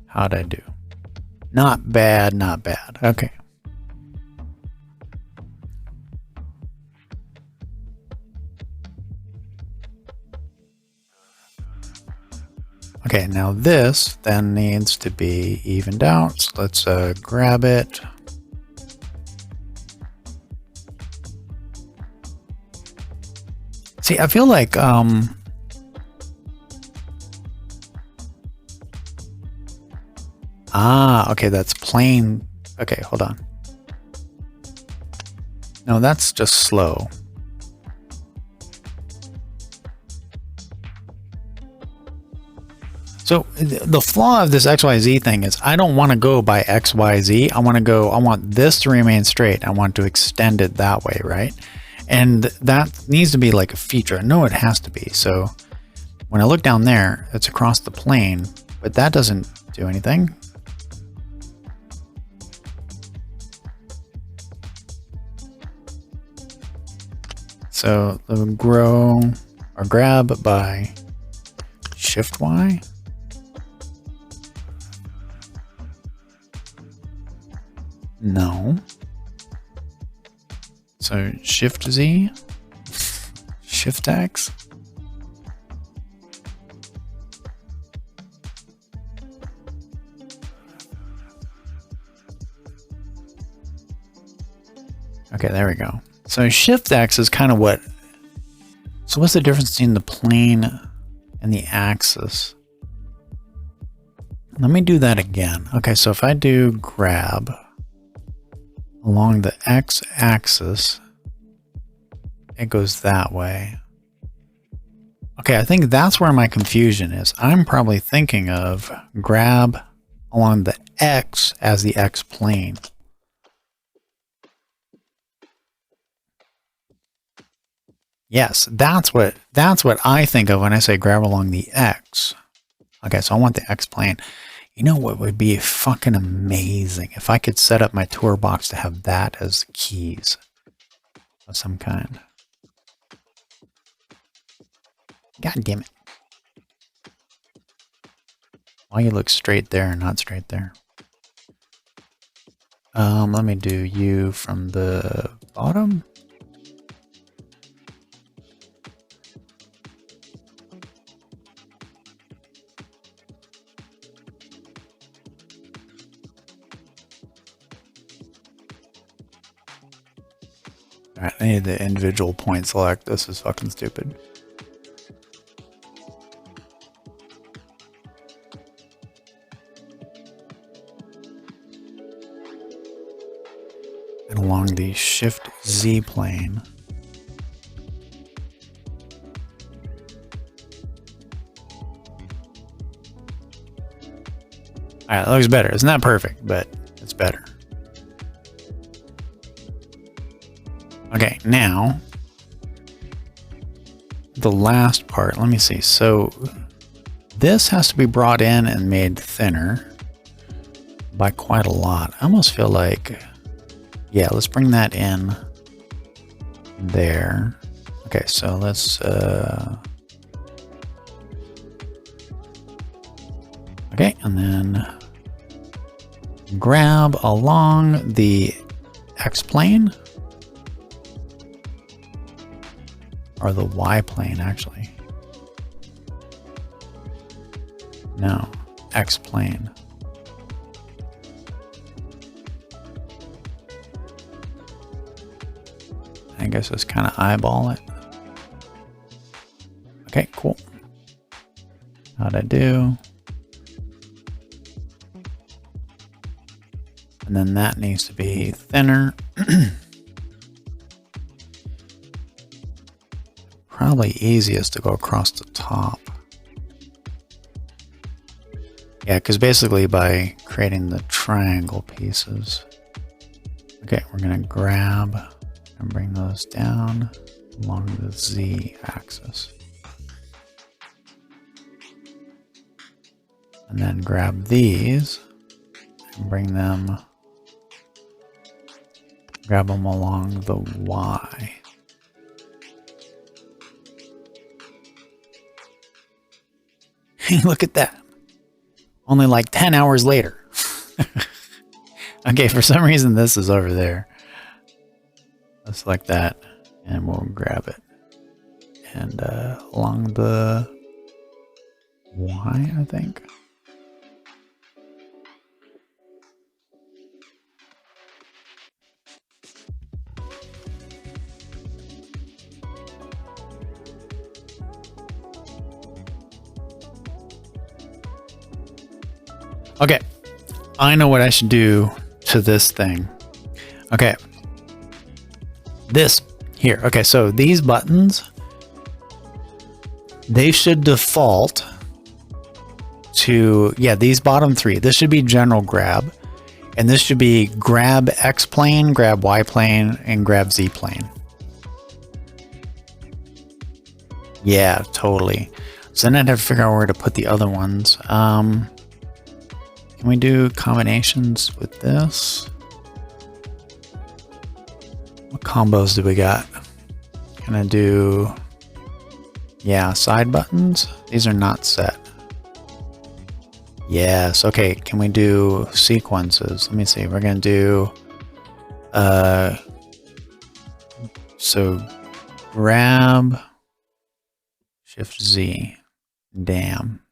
How'd I do? Not bad, not bad. Okay. Okay, now this then needs to be evened out. So let's grab it. See, I feel like okay, that's plain. Okay, hold on. No, that's just slow. So the flaw of this XYZ thing is I don't want to go by XYZ. I want this to remain straight. I want to extend it that way, right? And that needs to be like a feature. I know it has to be. So when I look down there, it's across the plane, but that doesn't do anything. So the grow or grab by Shift Y. No. So Shift Z, Shift X. Okay, there we go. So Shift X is kind of what. So what's the difference between the plane and the axis? Let me do that again. Okay, so if I do grab along the x-axis, it goes that way. Okay, I think that's where my confusion is. I'm probably thinking of grab along the X as the X plane. Yes, that's what I think of when I say grab along the X. Okay, so I want the X plane. You know what would be fucking amazing? If I could set up my tour box to have that as keys of some kind. God damn it. Why you look straight there and not straight there? Let me do you from the bottom. Alright, I need the individual point select. This is fucking stupid. And along the Shift Z plane. Alright, that looks better. It's not perfect, but it's better. Okay, now the last part. Let me see. So this has to be brought in and made thinner by quite a lot. I almost feel like, yeah, let's bring that in there. Okay, so let's okay, and then grab along the X plane. Or the Y plane, actually. No, X plane. I guess let's kind of eyeball it. Okay, cool. How'd I do? And then that needs to be thinner. Probably easiest to go across the top. Yeah, because basically by creating the triangle pieces. Okay, we're going to grab and bring those down along the Z axis. And then grab these and bring them, grab them along the Y. Look at that. Only like 10 hours later. Okay, for some reason this is over there. Let's select that and we'll grab it. And along the Y, I think. Okay, I know what I should do to this thing. Okay, this here. Okay, so these buttons, they should default to, yeah, these bottom three. This should be general grab, and this should be grab X plane, grab Y plane, and grab Z plane. Yeah, totally. So then I'd have to figure out where to put the other ones. Can we do combinations with this? What combos do we got? Can I do, yeah, side buttons? These are not set. Yes, okay, can we do sequences? Let me see, we're gonna do, so grab, Shift Z, damn.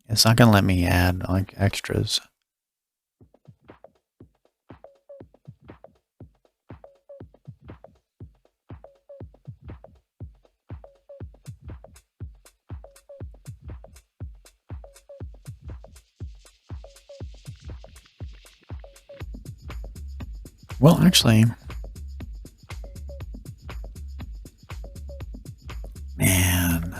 It's not gonna let me add like extras. Well, actually, man,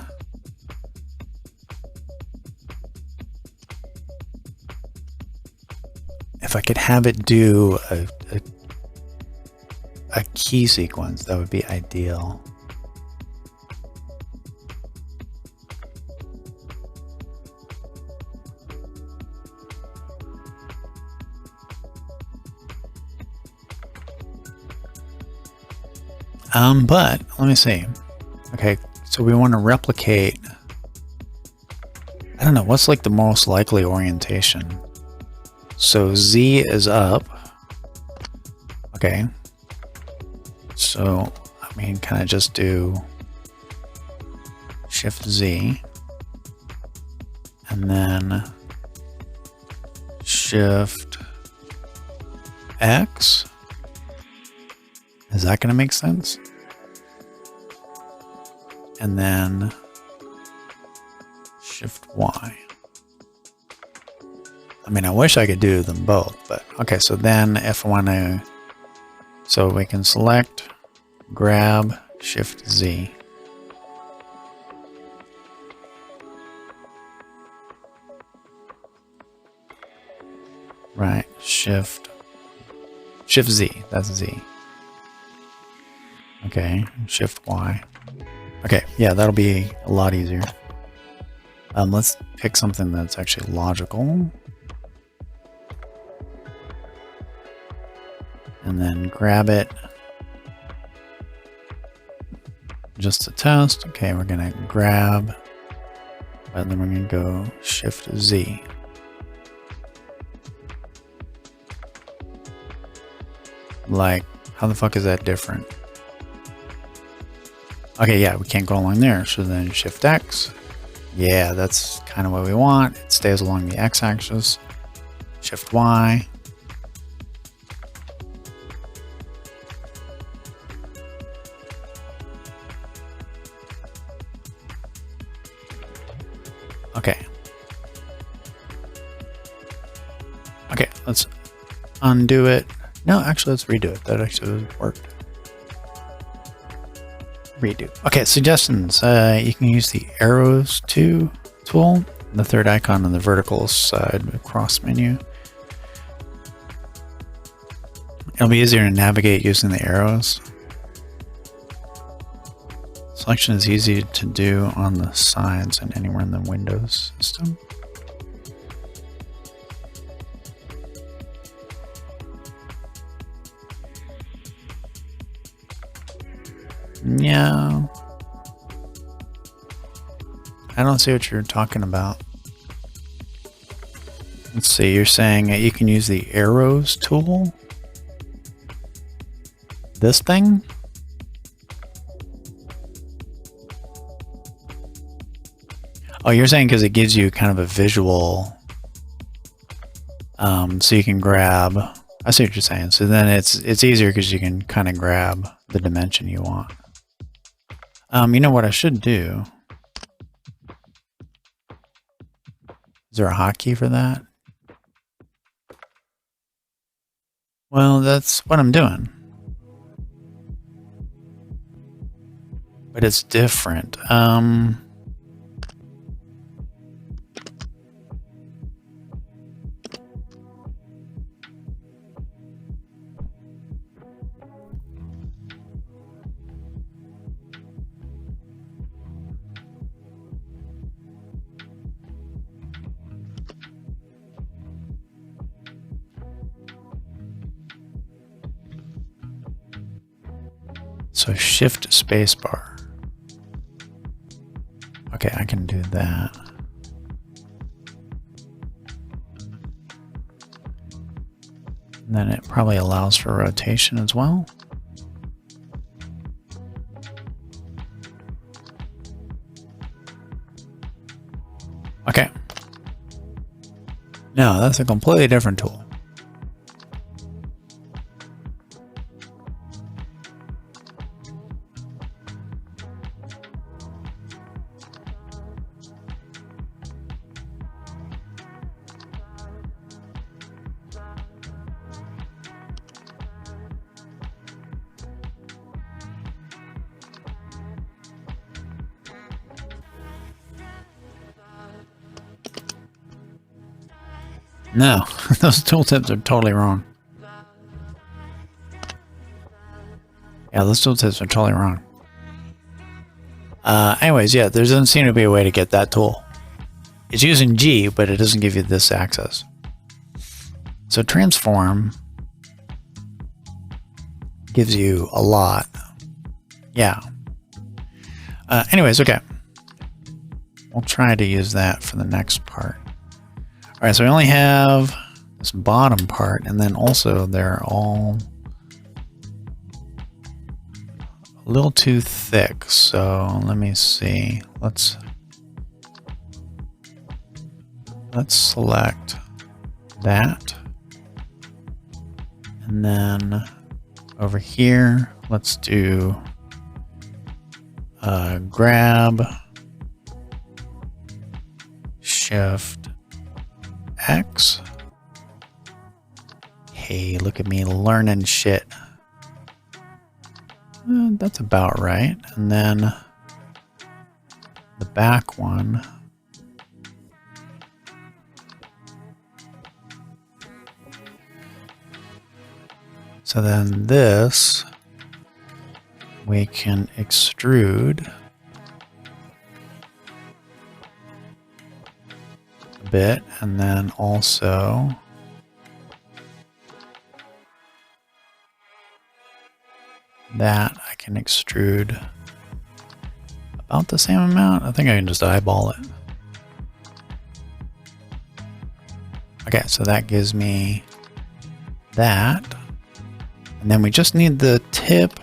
if I could have it do a key sequence, that would be ideal. But let me see. Okay, so we want to replicate. I don't know, what's like the most likely orientation? So Z is up. Okay. So, I mean, can I just do Shift Z and then Shift X? Is that going to make sense? And then Shift Y. I mean, I wish I could do them both, but okay. So then if I want to, so we can select, grab, Shift Z. Right, Shift Z, that's Z. Okay, Shift Y. Okay, yeah, that'll be a lot easier. Let's pick something that's actually logical. And then grab it. Just to test. Okay, we're gonna grab, and then we're gonna go Shift Z. Like, how the fuck is that different? Okay, yeah, we can't go along there. So then Shift X. Yeah, that's kind of what we want. It stays along the X axis. Shift Y. Okay. Okay, let's undo it. No, actually, let's redo it. That actually worked. Redo. Okay, suggestions. You can use the arrows tool, the third icon on the vertical side cross menu. It'll be easier to navigate using the arrows. Selection is easy to do on the sides and anywhere in the Windows system. Yeah. I don't see what you're talking about. Let's see, you're saying that you can use the arrows tool? This thing? Oh, you're saying because it gives you kind of a visual, so you can grab. I see what you're saying. So then it's easier because you can kind of grab the dimension you want. You know what I should do? Is there a hotkey for that? Well, that's what I'm doing. But it's different. So Shift spacebar. Okay, I can do that. And then it probably allows for rotation as well. Okay. No, that's a completely different tool. No, those tooltips are totally wrong. Yeah, those tooltips are totally wrong. Anyways, yeah, there doesn't seem to be a way to get that tool. It's using G, but it doesn't give you this access. So transform gives you a lot. Yeah. Anyways, okay. We'll try to use that for the next part. All right, so we only have this bottom part, and then also they're all a little too thick. So let me see. Let's select that. And then over here, let's do grab, shift X. Hey, look at me learning shit. That's about right. And then the back one. So then this, we can extrude a bit, and then also that I can extrude about the same amount. I think I can just eyeball it. Okay, so that gives me that. And then we just need the tip.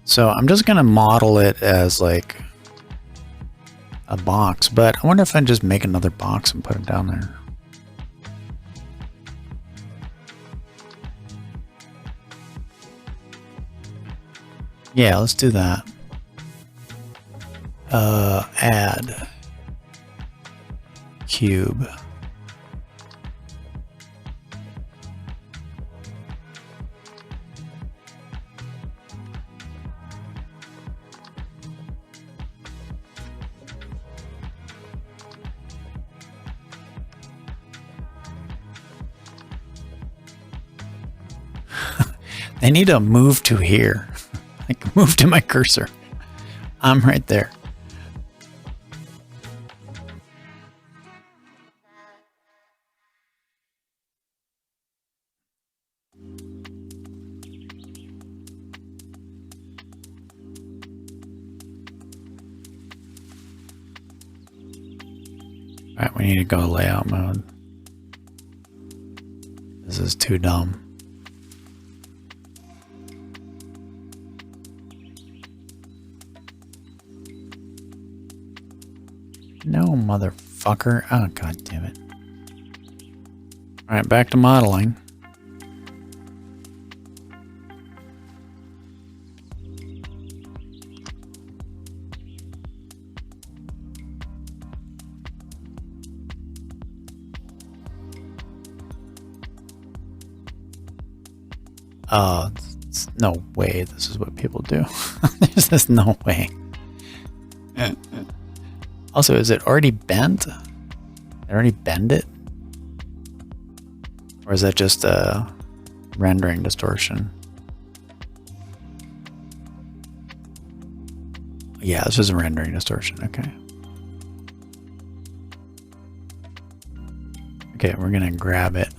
So I'm just going to model it as like a box, but I wonder if I just make another box and put it down there. Yeah, let's do that. Add cube. They need to move to here. Like, move to my cursor. I'm right there. All right, we need to go layout mode. This is too dumb. No, motherfucker. Oh, god damn it. Alright, back to modeling. Oh, no way this is what people do. There's just no way. Also, is it already bent? Did I already bend it? Or is that just a rendering distortion? Yeah, this is a rendering distortion. Okay. Okay, we're gonna grab it.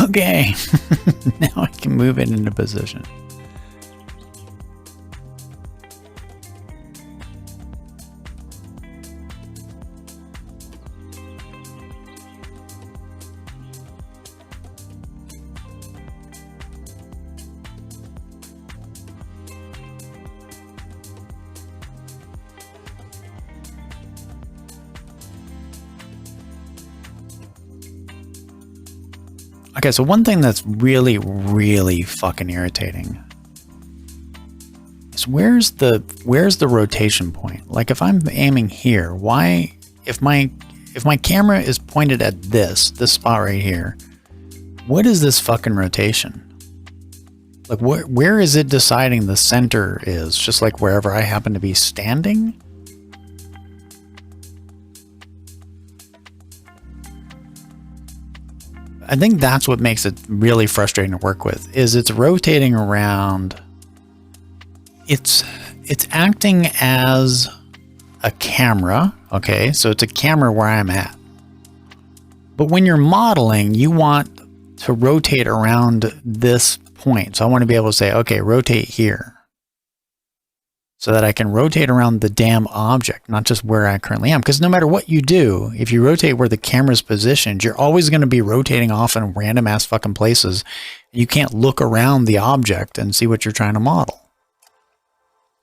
Okay. Now I can move it into position. Okay, so one thing that's really, really fucking irritating is where's the rotation point? Like if I'm aiming here, why if my camera is pointed at this spot right here, what is this fucking rotation? Like where is it deciding the center is? Just like wherever I happen to be standing? I think that's what makes it really frustrating to work with, is it's rotating around. It's acting as a camera, okay? So it's a camera where I'm at. But when you're modeling, you want to rotate around this point. So I want to be able to say, okay, rotate here. So that I can rotate around the damn object, not just where I currently am. Because no matter what you do, if you rotate where the camera's positioned, you're always going to be rotating off in random ass fucking places. You can't look around the object and see what you're trying to model.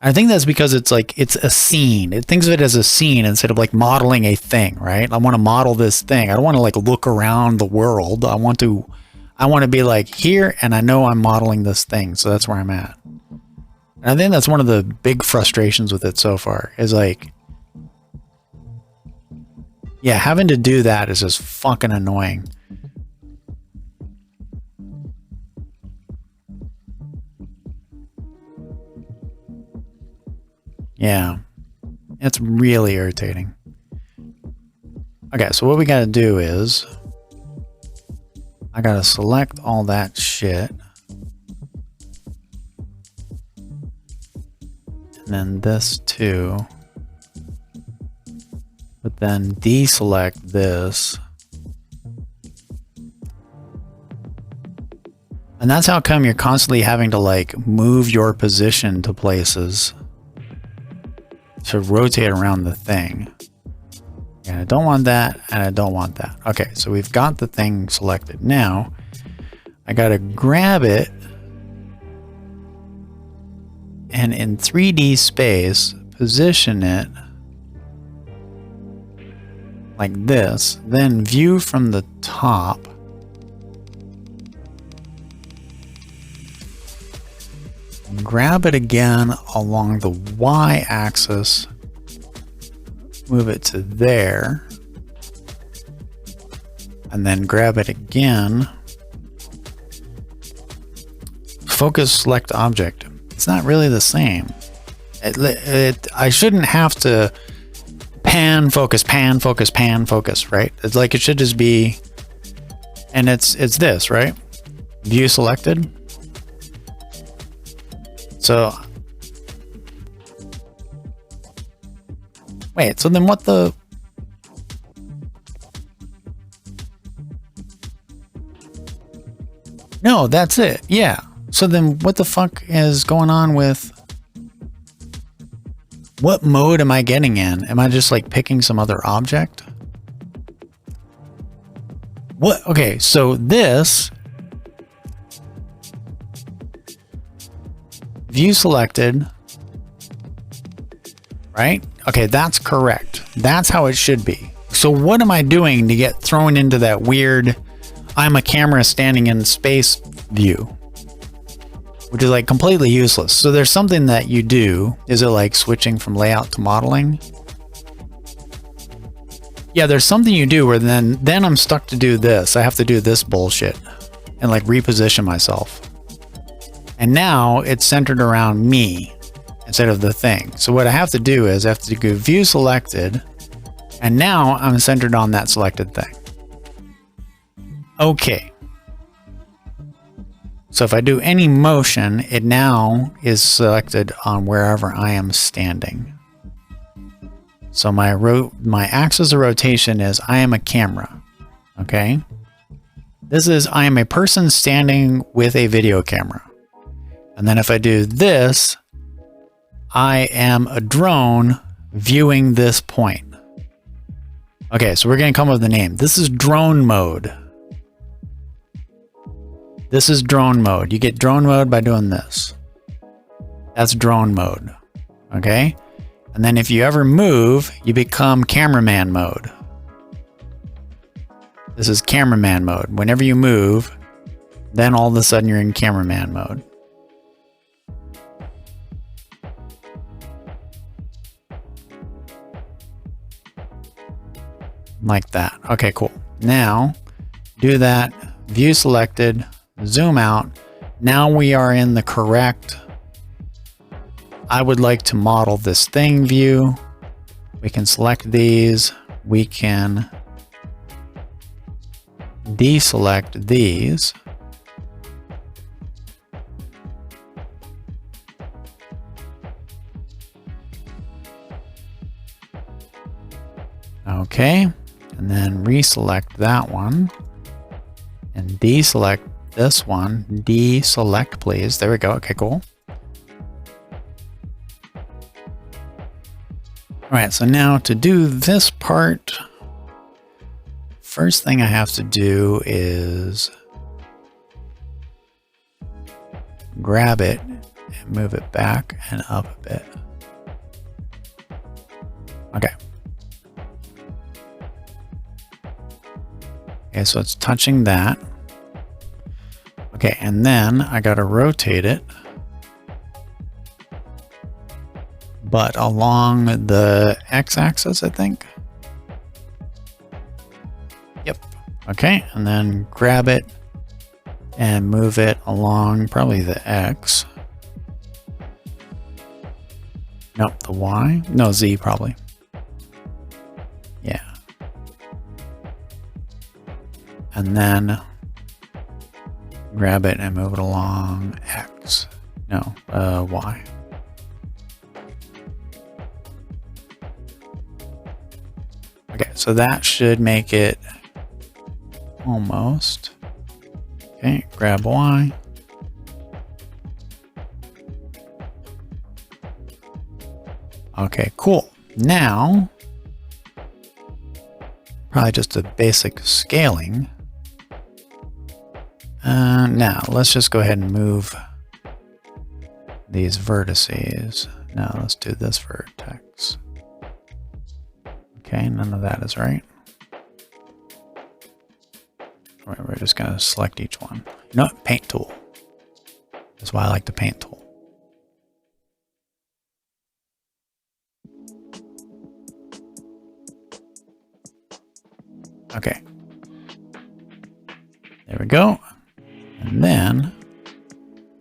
I think that's because it's like, it's a scene. It thinks of it as a scene instead of like modeling a thing, right? I want to model this thing. I don't want to like look around the world. I want to be like here, and I know I'm modeling this thing. So that's where I'm at. And I think that's one of the big frustrations with it so far, is like, yeah, having to do that is just fucking annoying. Yeah, it's really irritating. Okay, so what we got to do is I got to select all that shit. And then this too. But then deselect this. And that's how come you're constantly having to like move your position to places to rotate around the thing. And I don't want that, and I don't want that. Okay, so we've got the thing selected. Now, I gotta grab it, and in 3D space, position it like this, then view from the top. Grab it again along the y-axis, move it to there, and then grab it again. Focus select object. It's not really the same. I shouldn't have to pan, focus, right? It's like it should just be, and it's this, right? View selected. So, wait, so then what the... No, that's it. Yeah. So then what the fuck is going on with... What mode am I getting in? Am I just like picking some other object? What? Okay, so this... View selected, right? Okay, that's correct. That's how it should be. So what am I doing to get thrown into that weird, I'm a camera standing in space view, which is like completely useless. So there's something that you do. Is it like switching from layout to modeling? Yeah, there's something you do where then I'm stuck to do this. I have to do this bullshit and like reposition myself. And now it's centered around me instead of the thing. So what I have to do is I have to go view selected, and now I'm centered on that selected thing. Okay. So if I do any motion, it now is selected on wherever I am standing. So my axis of rotation is I am a camera. Okay. This is, I am a person standing with a video camera. And then if I do this, I am a drone viewing this point. Okay, so we're going to come up with a name. This is drone mode. This is drone mode. You get drone mode by doing this. That's drone mode. Okay? And then if you ever move, you become cameraman mode. This is cameraman mode. Whenever you move, then all of a sudden you're in cameraman mode. Like that. Okay, cool. Now, do that. View selected. Zoom out. Now we are in the correct. I would like to model this thing view. We can select these. We can deselect these. Okay. And then reselect that one and deselect this one. Deselect, please. There we go. Okay, cool. All right, so now to do this part, first thing I have to do is grab it and move it back and up a bit. Okay. Okay, so it's touching that. Okay, and then I got to rotate it, but along the x-axis, I think. Yep. Okay, and then grab it and move it along probably the x. Nope, the y. No, z probably. Yeah. And then grab it and move it along X. No, Y. Okay, so that should make it almost. Okay, grab Y. Okay, cool. Now, probably just a basic scaling. Now, let's just go ahead and move these vertices. Now, let's do this vertex. Okay, none of that is right. All right, we're just going to select each one. No, paint tool. That's why I like the paint tool. Okay. There we go. And then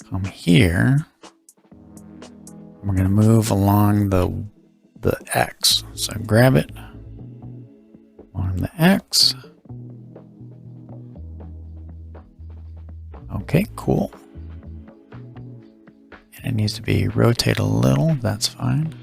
come here. We're going to move along the X. So grab it on the X. Okay, cool. And it needs to be rotated a little. That's fine.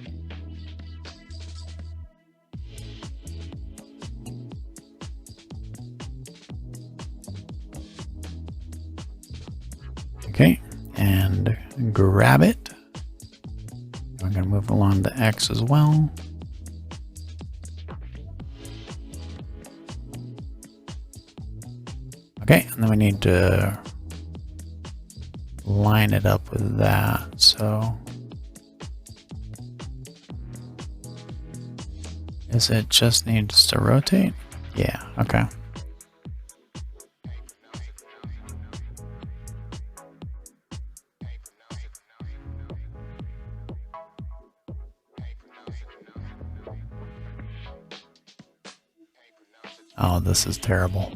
Okay, and grab it. I'm going to move along the X as well. Okay, and then we need to line it up with that. So, is it just needs to rotate? Yeah, okay. Oh, this is terrible.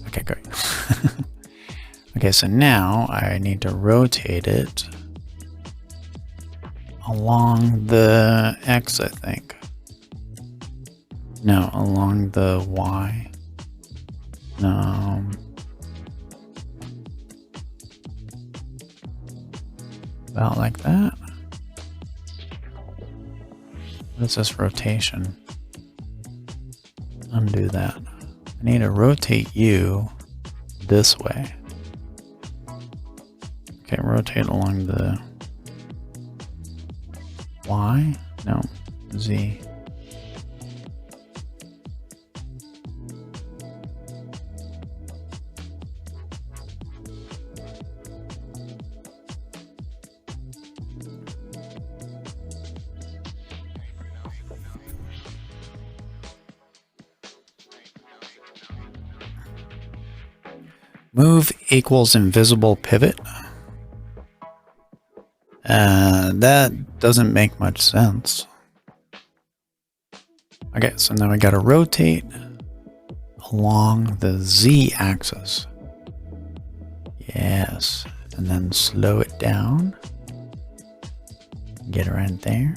Okay, great. Okay, so now I need to rotate it along the X, I think. No, along the Y. No. About like that. What is this rotation? Undo that. I need to rotate you this way. Okay, rotate along the Y? No, Z. Move equals invisible pivot. That doesn't make much sense. Okay, so now we gotta rotate along the Z axis. Yes, and then slow it down. Get it right there.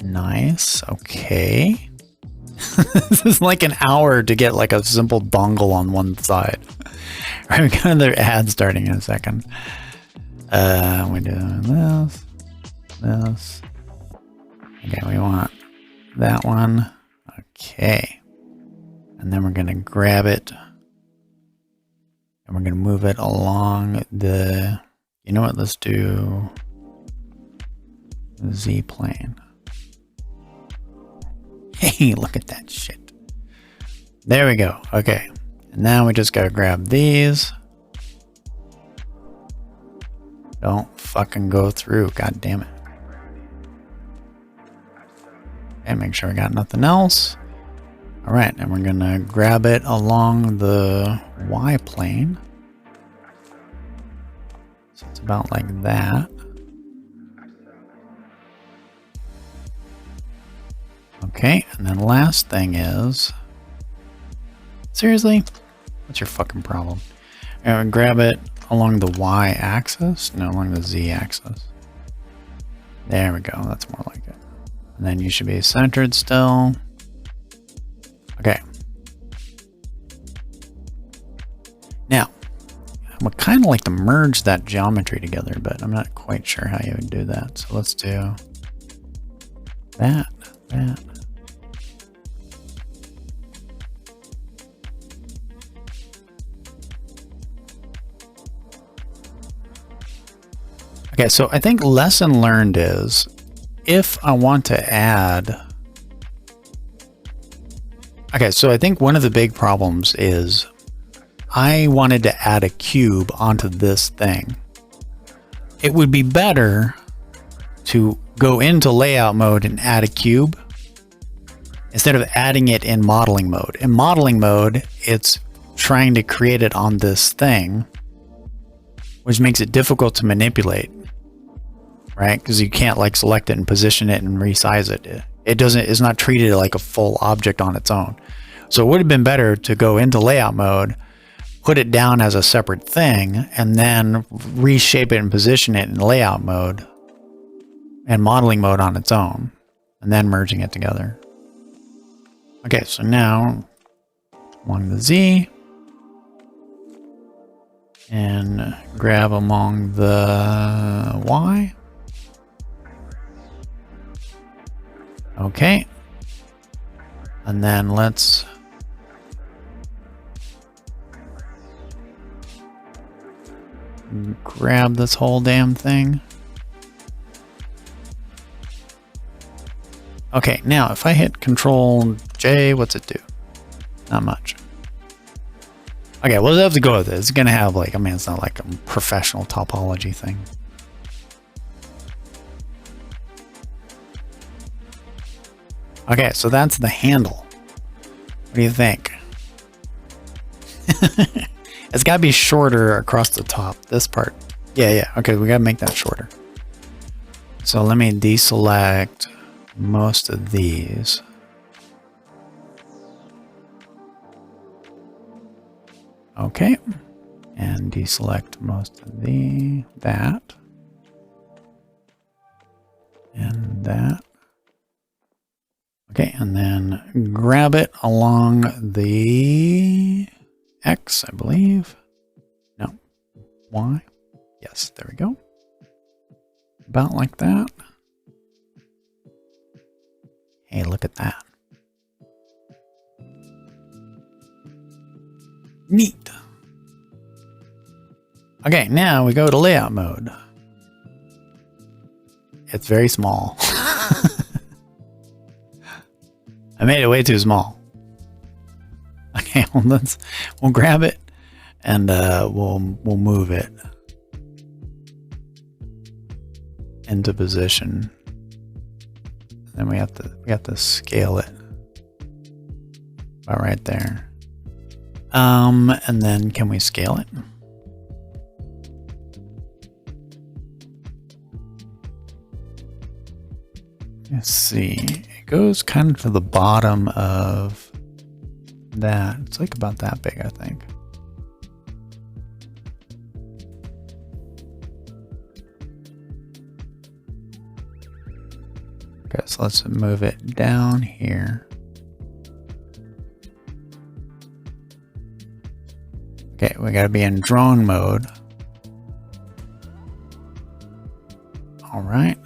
Nice, okay. This is like an hour to get like a simple dongle on one side. Right, we got another ad starting in a second. We're doing this. Okay, we want that one. Okay. And then we're gonna grab it. And we're gonna move it along the, you know what, let's do the Z plane. Hey, look at that shit. There we go. Okay. And now we just gotta grab these. Don't fucking go through. God damn it. Okay, make sure I got nothing else. Alright, and we're gonna grab it along the Y plane. So it's about like that. Okay, and then last thing is, seriously? What's your fucking problem? And grab it along the Y axis, no, along the Z axis. There we go, that's more like it. And then you should be centered still. Okay. Now, I would kind of like to merge that geometry together, but I'm not quite sure how you would do that. So let's do that. Okay, so I think lesson learned is if I want to add... Okay, so I think one of the big problems is I wanted to add a cube onto this thing. It would be better to go into layout mode and add a cube instead of adding it in modeling mode. In modeling mode, it's trying to create it on this thing, which makes it difficult to manipulate. Right? Because you can't like select it and position it and resize it. It's not treated like a full object on its own. So it would have been better to go into layout mode, put it down as a separate thing, and then reshape it and position it in layout mode and modeling mode on its own, and then merging it together. Okay, so now along the Z and grab along the Y. Okay, and then let's grab this whole damn thing. Okay, now if I hit Control J, what's it do? Not much. Okay, we'll have to go with it. It's gonna have like, I mean, it's not like a professional topology thing. Okay, so that's the handle. What do you think? It's got to be shorter across the top, this part. Yeah, okay, we got to make that shorter. So let me deselect most of these. Okay, and deselect most of that. And that. Okay, and then grab it along the X, I believe. No, Y. Yes, there we go. About like that. Hey, look at that. Neat. Okay, now we go to layout mode. It's very small. I made it way too small. Okay, well, we'll grab it and we'll move it into position. Then we have to scale it about right there. And then can we scale it? Let's see. It goes kind of to the bottom of that. It's like about that big, I think. Okay, so let's move it down here. Okay, we gotta be in drone mode. All right.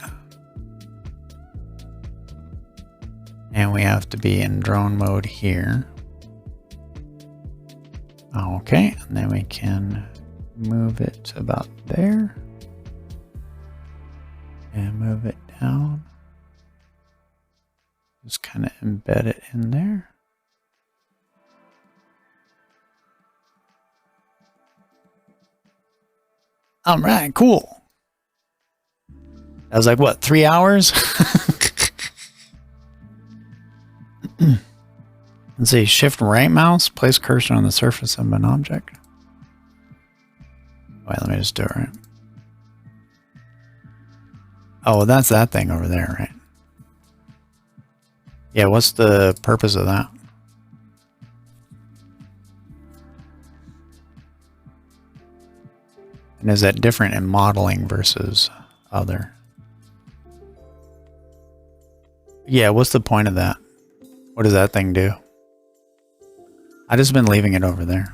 And we have to be in drone mode here. Okay, and then we can move it to about there. And move it down. Just kind of embed it in there. All right, cool. That was like, what, 3 hours? Let's see, shift right mouse, place cursor on the surface of an object. Wait, let me just do it right. Oh, that's that thing over there, right? Yeah, what's the purpose of that? And is that different in modeling versus other? Yeah, what's the point of that? What does that thing do? I just been leaving it over there.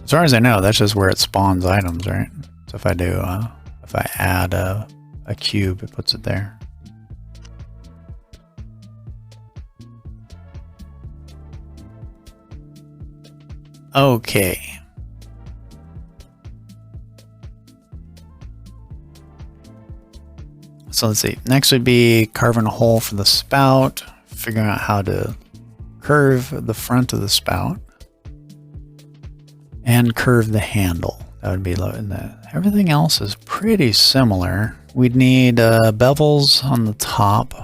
As far as I know, that's just where it spawns items, right? So if I do, if I add a cube, it puts it there. Okay. So let's see. Next would be carving a hole for the spout, figuring out how to curve the front of the spout, and curve the handle. That would be everything else is pretty similar. We'd need bevels on the top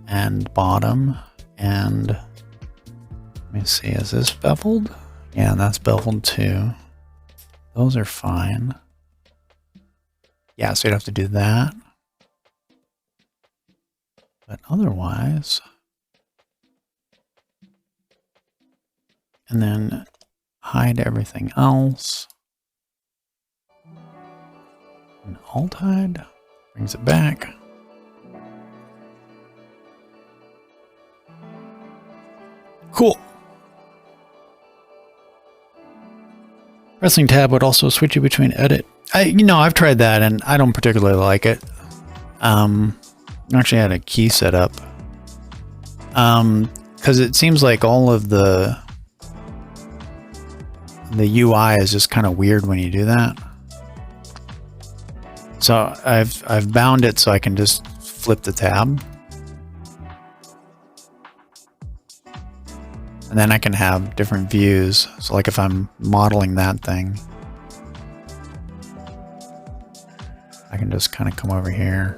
and bottom, and let me see, is this beveled? Yeah, that's beveled too. Those are fine. Yeah, so you'd have to do that. But otherwise, and then hide everything else. And alt hide brings it back. Cool. Pressing tab would also switch you between edit. I've tried that and I don't particularly like it. Actually had a key set up. Because it seems like all of the UI is just kind of weird when you do that. So I've bound it so I can just flip the tab. And then I can have different views. So like if I'm modeling that thing, I can just kind of come over here.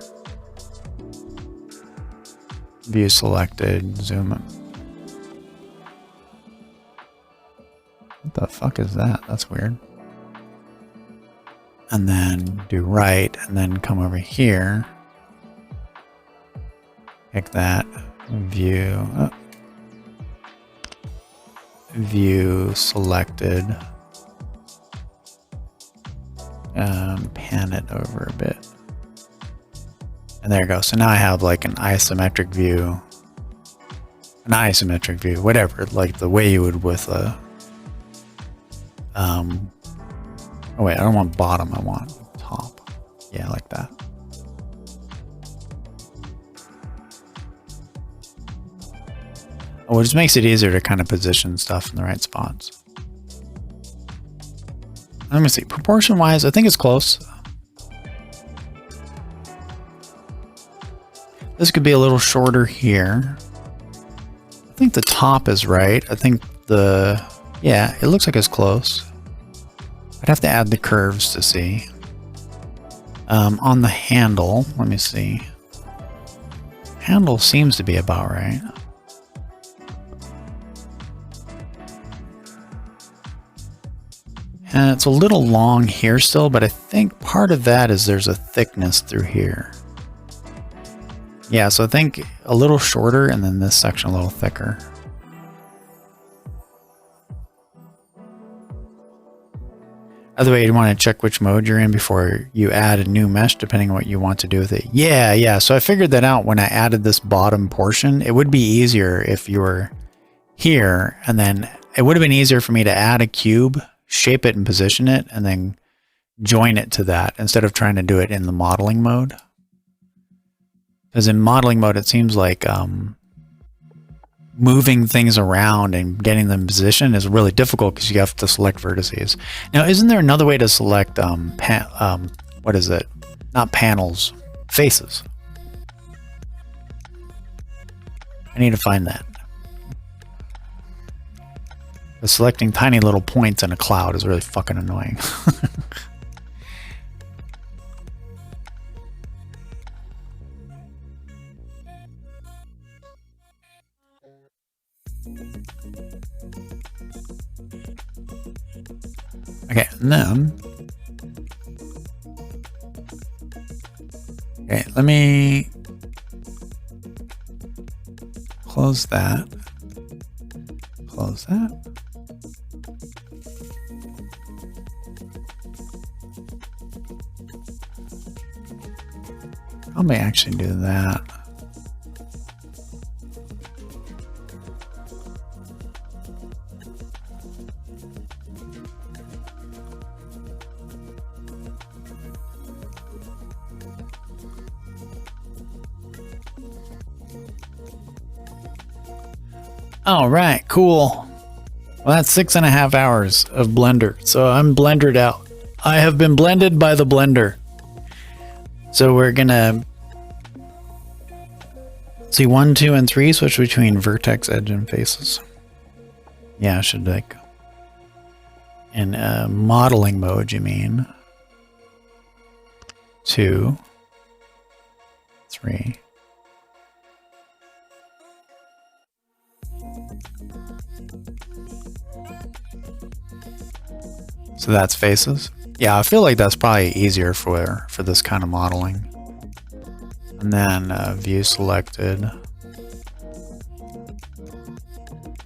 View selected, zoom in. What the fuck is that? That's weird. And then do right, and then come over here. Pick that, view. Oh. View selected. Pan it over a bit. And there you go. So now I have like an isometric view. Whatever, like the way you would with a Oh wait, I don't want bottom, I want top. Yeah, like that. Oh, it just makes it easier to kind of position stuff in the right spots. Let me see, proportion wise, I think it's close. This could be a little shorter here. I think the top is right. I think yeah, it looks like it's close. I'd have to add the curves to see. On the handle, let me see. Handle seems to be about right. And it's a little long here still, but I think part of that is there's a thickness through here. Yeah, so I think a little shorter and then this section a little thicker. Other way, you want to check which mode you're in before you add a new mesh, depending on what you want to do with it. Yeah. So I figured that out when I added this bottom portion. It would be easier if you were here, and then it would have been easier for me to add a cube, shape it and position it, and then join it to that instead of trying to do it in the modeling mode. Because in modeling mode, it seems like moving things around and getting them in position is really difficult because you have to select vertices. Now, isn't there another way to select, what is it? Not panels, faces. I need to find that. But selecting tiny little points in a cloud is really fucking annoying. Okay, and then let me close that. Close that. I may actually do that. All right, cool. Well, that's 6.5 hours of Blender. So I'm blendered out. I have been blended by the blender. So we're gonna see 1, 2, and 3 switch between vertex, edge, and faces. Yeah, I should like in modeling mode, you mean? 2, 3. So that's faces. Yeah, I feel like that's probably easier for this kind of modeling. And then view selected.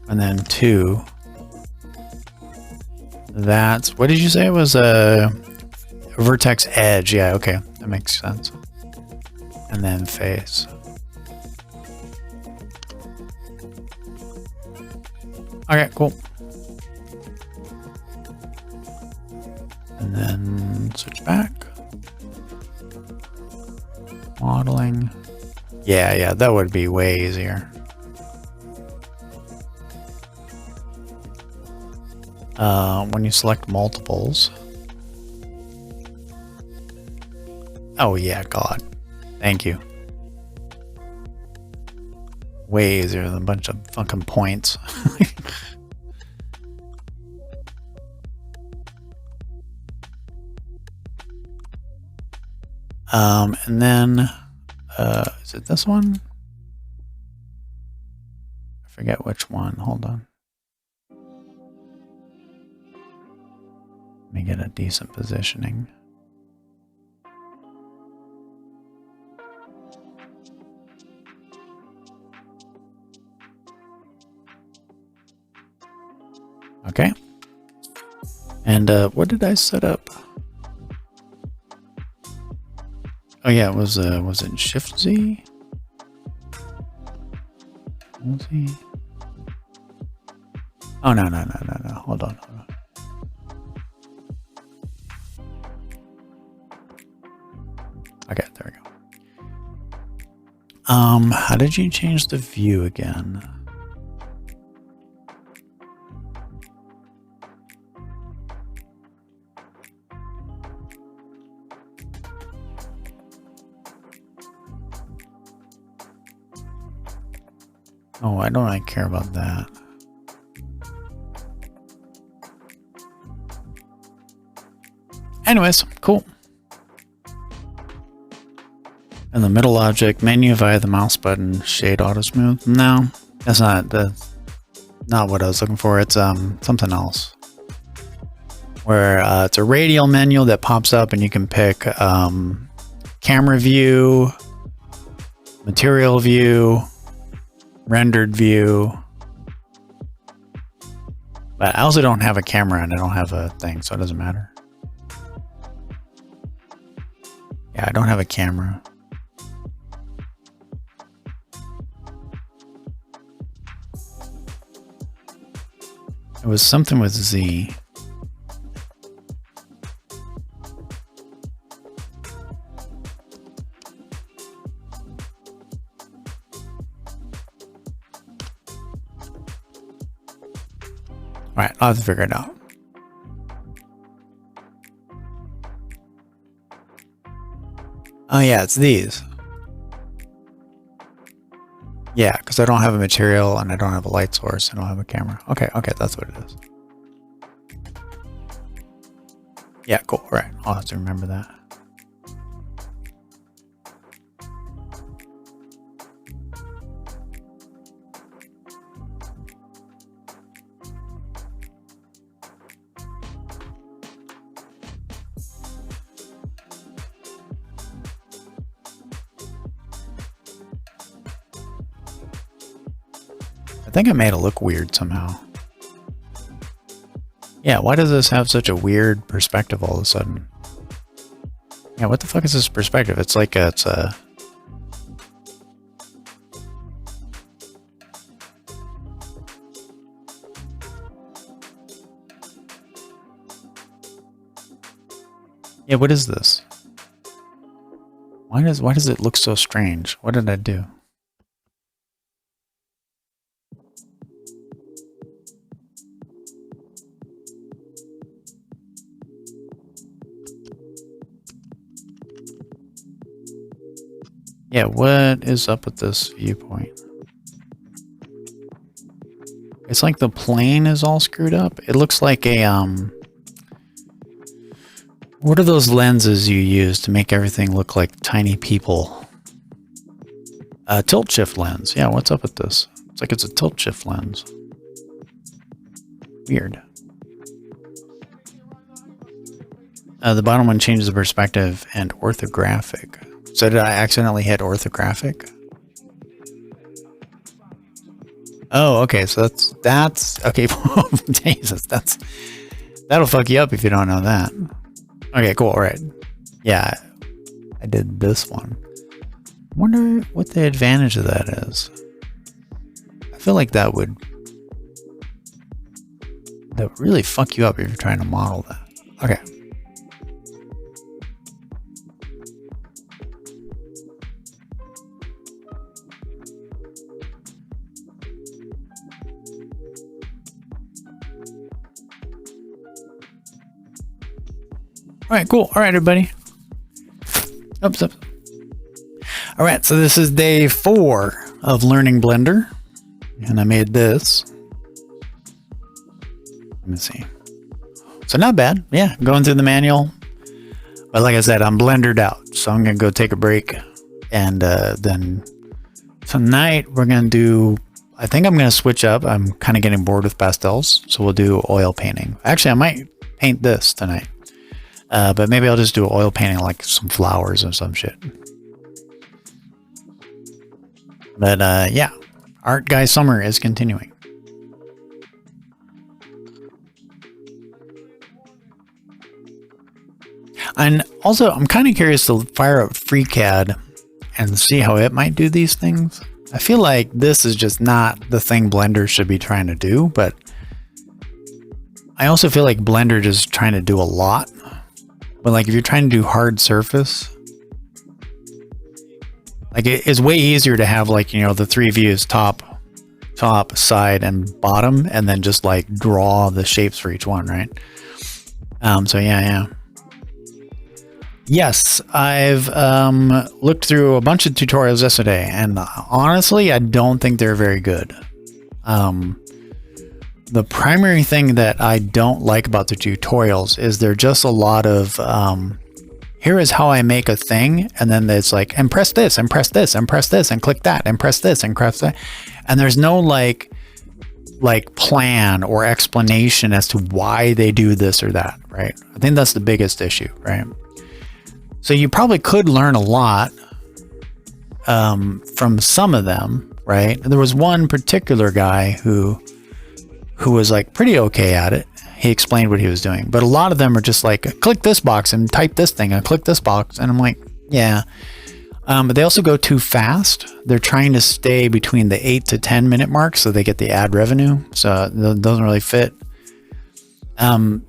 And then 2. That's, what did you say it was? A vertex edge. Yeah, okay, that makes sense. And then face. Okay, cool. And then switch back. Modeling. Yeah, that would be way easier. When you select multiples. Oh yeah, God. Thank you. Way easier than a bunch of fucking points. And then, is it this one? I forget which one. Hold on. Let me get a decent positioning. Okay. And what did I set up? Oh yeah, it was it Shift Z? Z? Oh no. Hold on. How did you change the view again? Oh, I don't really care about that. Anyways, cool. In the middle object, menu via the mouse button, shade auto smooth. No, that's not what I was looking for. It's something else. Where it's a radial menu that pops up and you can pick camera view, material view, rendered view. But I also don't have a camera and I don't have a thing, so it doesn't matter. Yeah, I don't have a camera. It was something with Z. All right, I'll have to figure it out. Oh yeah, it's these. Yeah, because I don't have a material and I don't have a light source. I don't have a camera. Okay, that's what it is. Yeah, cool. All right, I'll have to remember that. I think I made it look weird somehow. Yeah, why does this have such a weird perspective all of a sudden? Yeah, what the fuck is this perspective? It's like it's a... Yeah, what is this? Why does it look so strange? What did I do? Yeah, what is up with this viewpoint? It's like the plane is all screwed up. It looks like a, what are those lenses you use to make everything look like tiny people? A tilt shift lens. Yeah, what's up with this? It's like it's a tilt shift lens. Weird. The bottom one changes the perspective and orthographic. So did I accidentally hit orthographic? Oh, okay. So that's okay. Jesus, that'll fuck you up if you don't know that. Okay, cool. All right. Yeah, I did this one. Wonder what the advantage of that is. I feel like that would really fuck you up if you're trying to model that. Okay. All right, cool. All right, everybody. Oops. All right, so this is day 4 of learning Blender, and I made this. Let me see. So not bad. Yeah, going through the manual. But like I said, I'm blendered out, so I'm gonna go take a break, and then tonight we're gonna do. I think I'm gonna switch up. I'm kind of getting bored with pastels, so we'll do oil painting. Actually, I might paint this tonight. But maybe I'll just do oil painting, like some flowers or some shit. But yeah, Art Guy Summer is continuing. And also, I'm kind of curious to fire up FreeCAD and see how it might do these things. I feel like this is just not the thing Blender should be trying to do, but I also feel like Blender just trying to do a lot. But like if you're trying to do hard surface, Like it's way easier to have like, you know, the 3 views, top, side, and bottom, and then just like draw the shapes for each one, right? So yeah. Yes, I've looked through a bunch of tutorials yesterday, and honestly, I don't think they're very good. The primary thing that I don't like about the tutorials is they're just a lot of here is how I make a thing, and then it's like, and press this, and press this, and press this, and click that, and press this, and press that, and there's no like plan or explanation as to why they do this or that, right? I think that's the biggest issue, right? So you probably could learn a lot from some of them, right? There was one particular guy who was like pretty okay at it. He explained what he was doing, but a lot of them are just like, click this box and type this thing and click this box. And I'm like, yeah. But they also go too fast. They're trying to stay between the 8 to 10 minute mark so they get the ad revenue. So it doesn't really fit.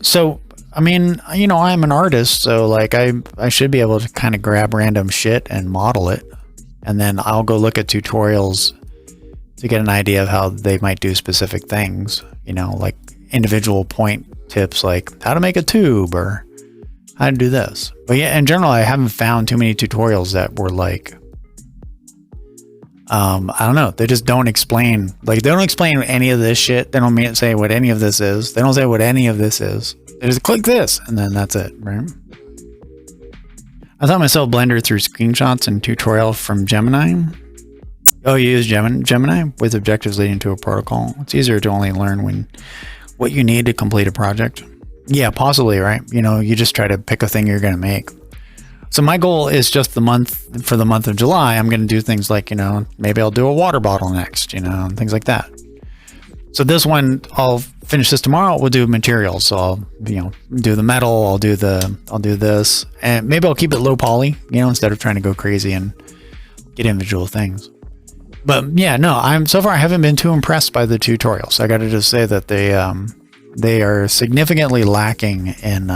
So, I mean, you know, I'm an artist, so like I should be able to kind of grab random shit and model it. And then I'll go look at tutorials to get an idea of how they might do specific things, you know, like individual point tips, like how to make a tube or how to do this. But yeah, in general, I haven't found too many tutorials that were like, I don't know. They just don't explain, like they don't explain any of this shit. They don't say what any of this is. They don't say what any of this is. They just click this and then that's it, right? I taught myself Blender through screenshots and tutorial from Gemini. Oh, you use Gemini with objectives leading to a protocol. It's easier to only learn what you need to complete a project. Yeah, possibly, right? You know, you just try to pick a thing you're going to make. So my goal is just for the month of July, I'm going to do things like, you know, maybe I'll do a water bottle next, you know, and things like that. So this one, I'll finish this tomorrow. We'll do materials. So I'll, you know, do the metal. I'll do this, and maybe I'll keep it low poly, you know, instead of trying to go crazy and get individual things. But yeah, no, so far I haven't been too impressed by the tutorials. I got to just say that they are significantly lacking in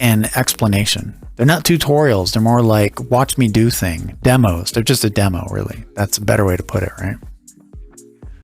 explanation. They're not tutorials. They're more like watch me do thing, demos. They're just a demo, really. That's a better way to put it, right?